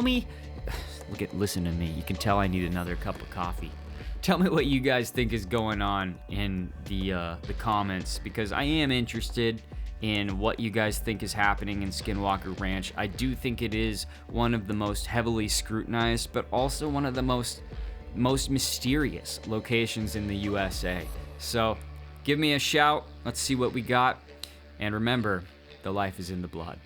me. Listen to me. You can tell I need another cup of coffee. Tell me what you guys think is going on in the comments, because I am interested in what you guys think is happening in Skinwalker Ranch. I do think it is one of the most heavily scrutinized, but also one of the most mysterious locations in the USA. So give me a shout. Let's see what we got. And remember, the life is in the blood.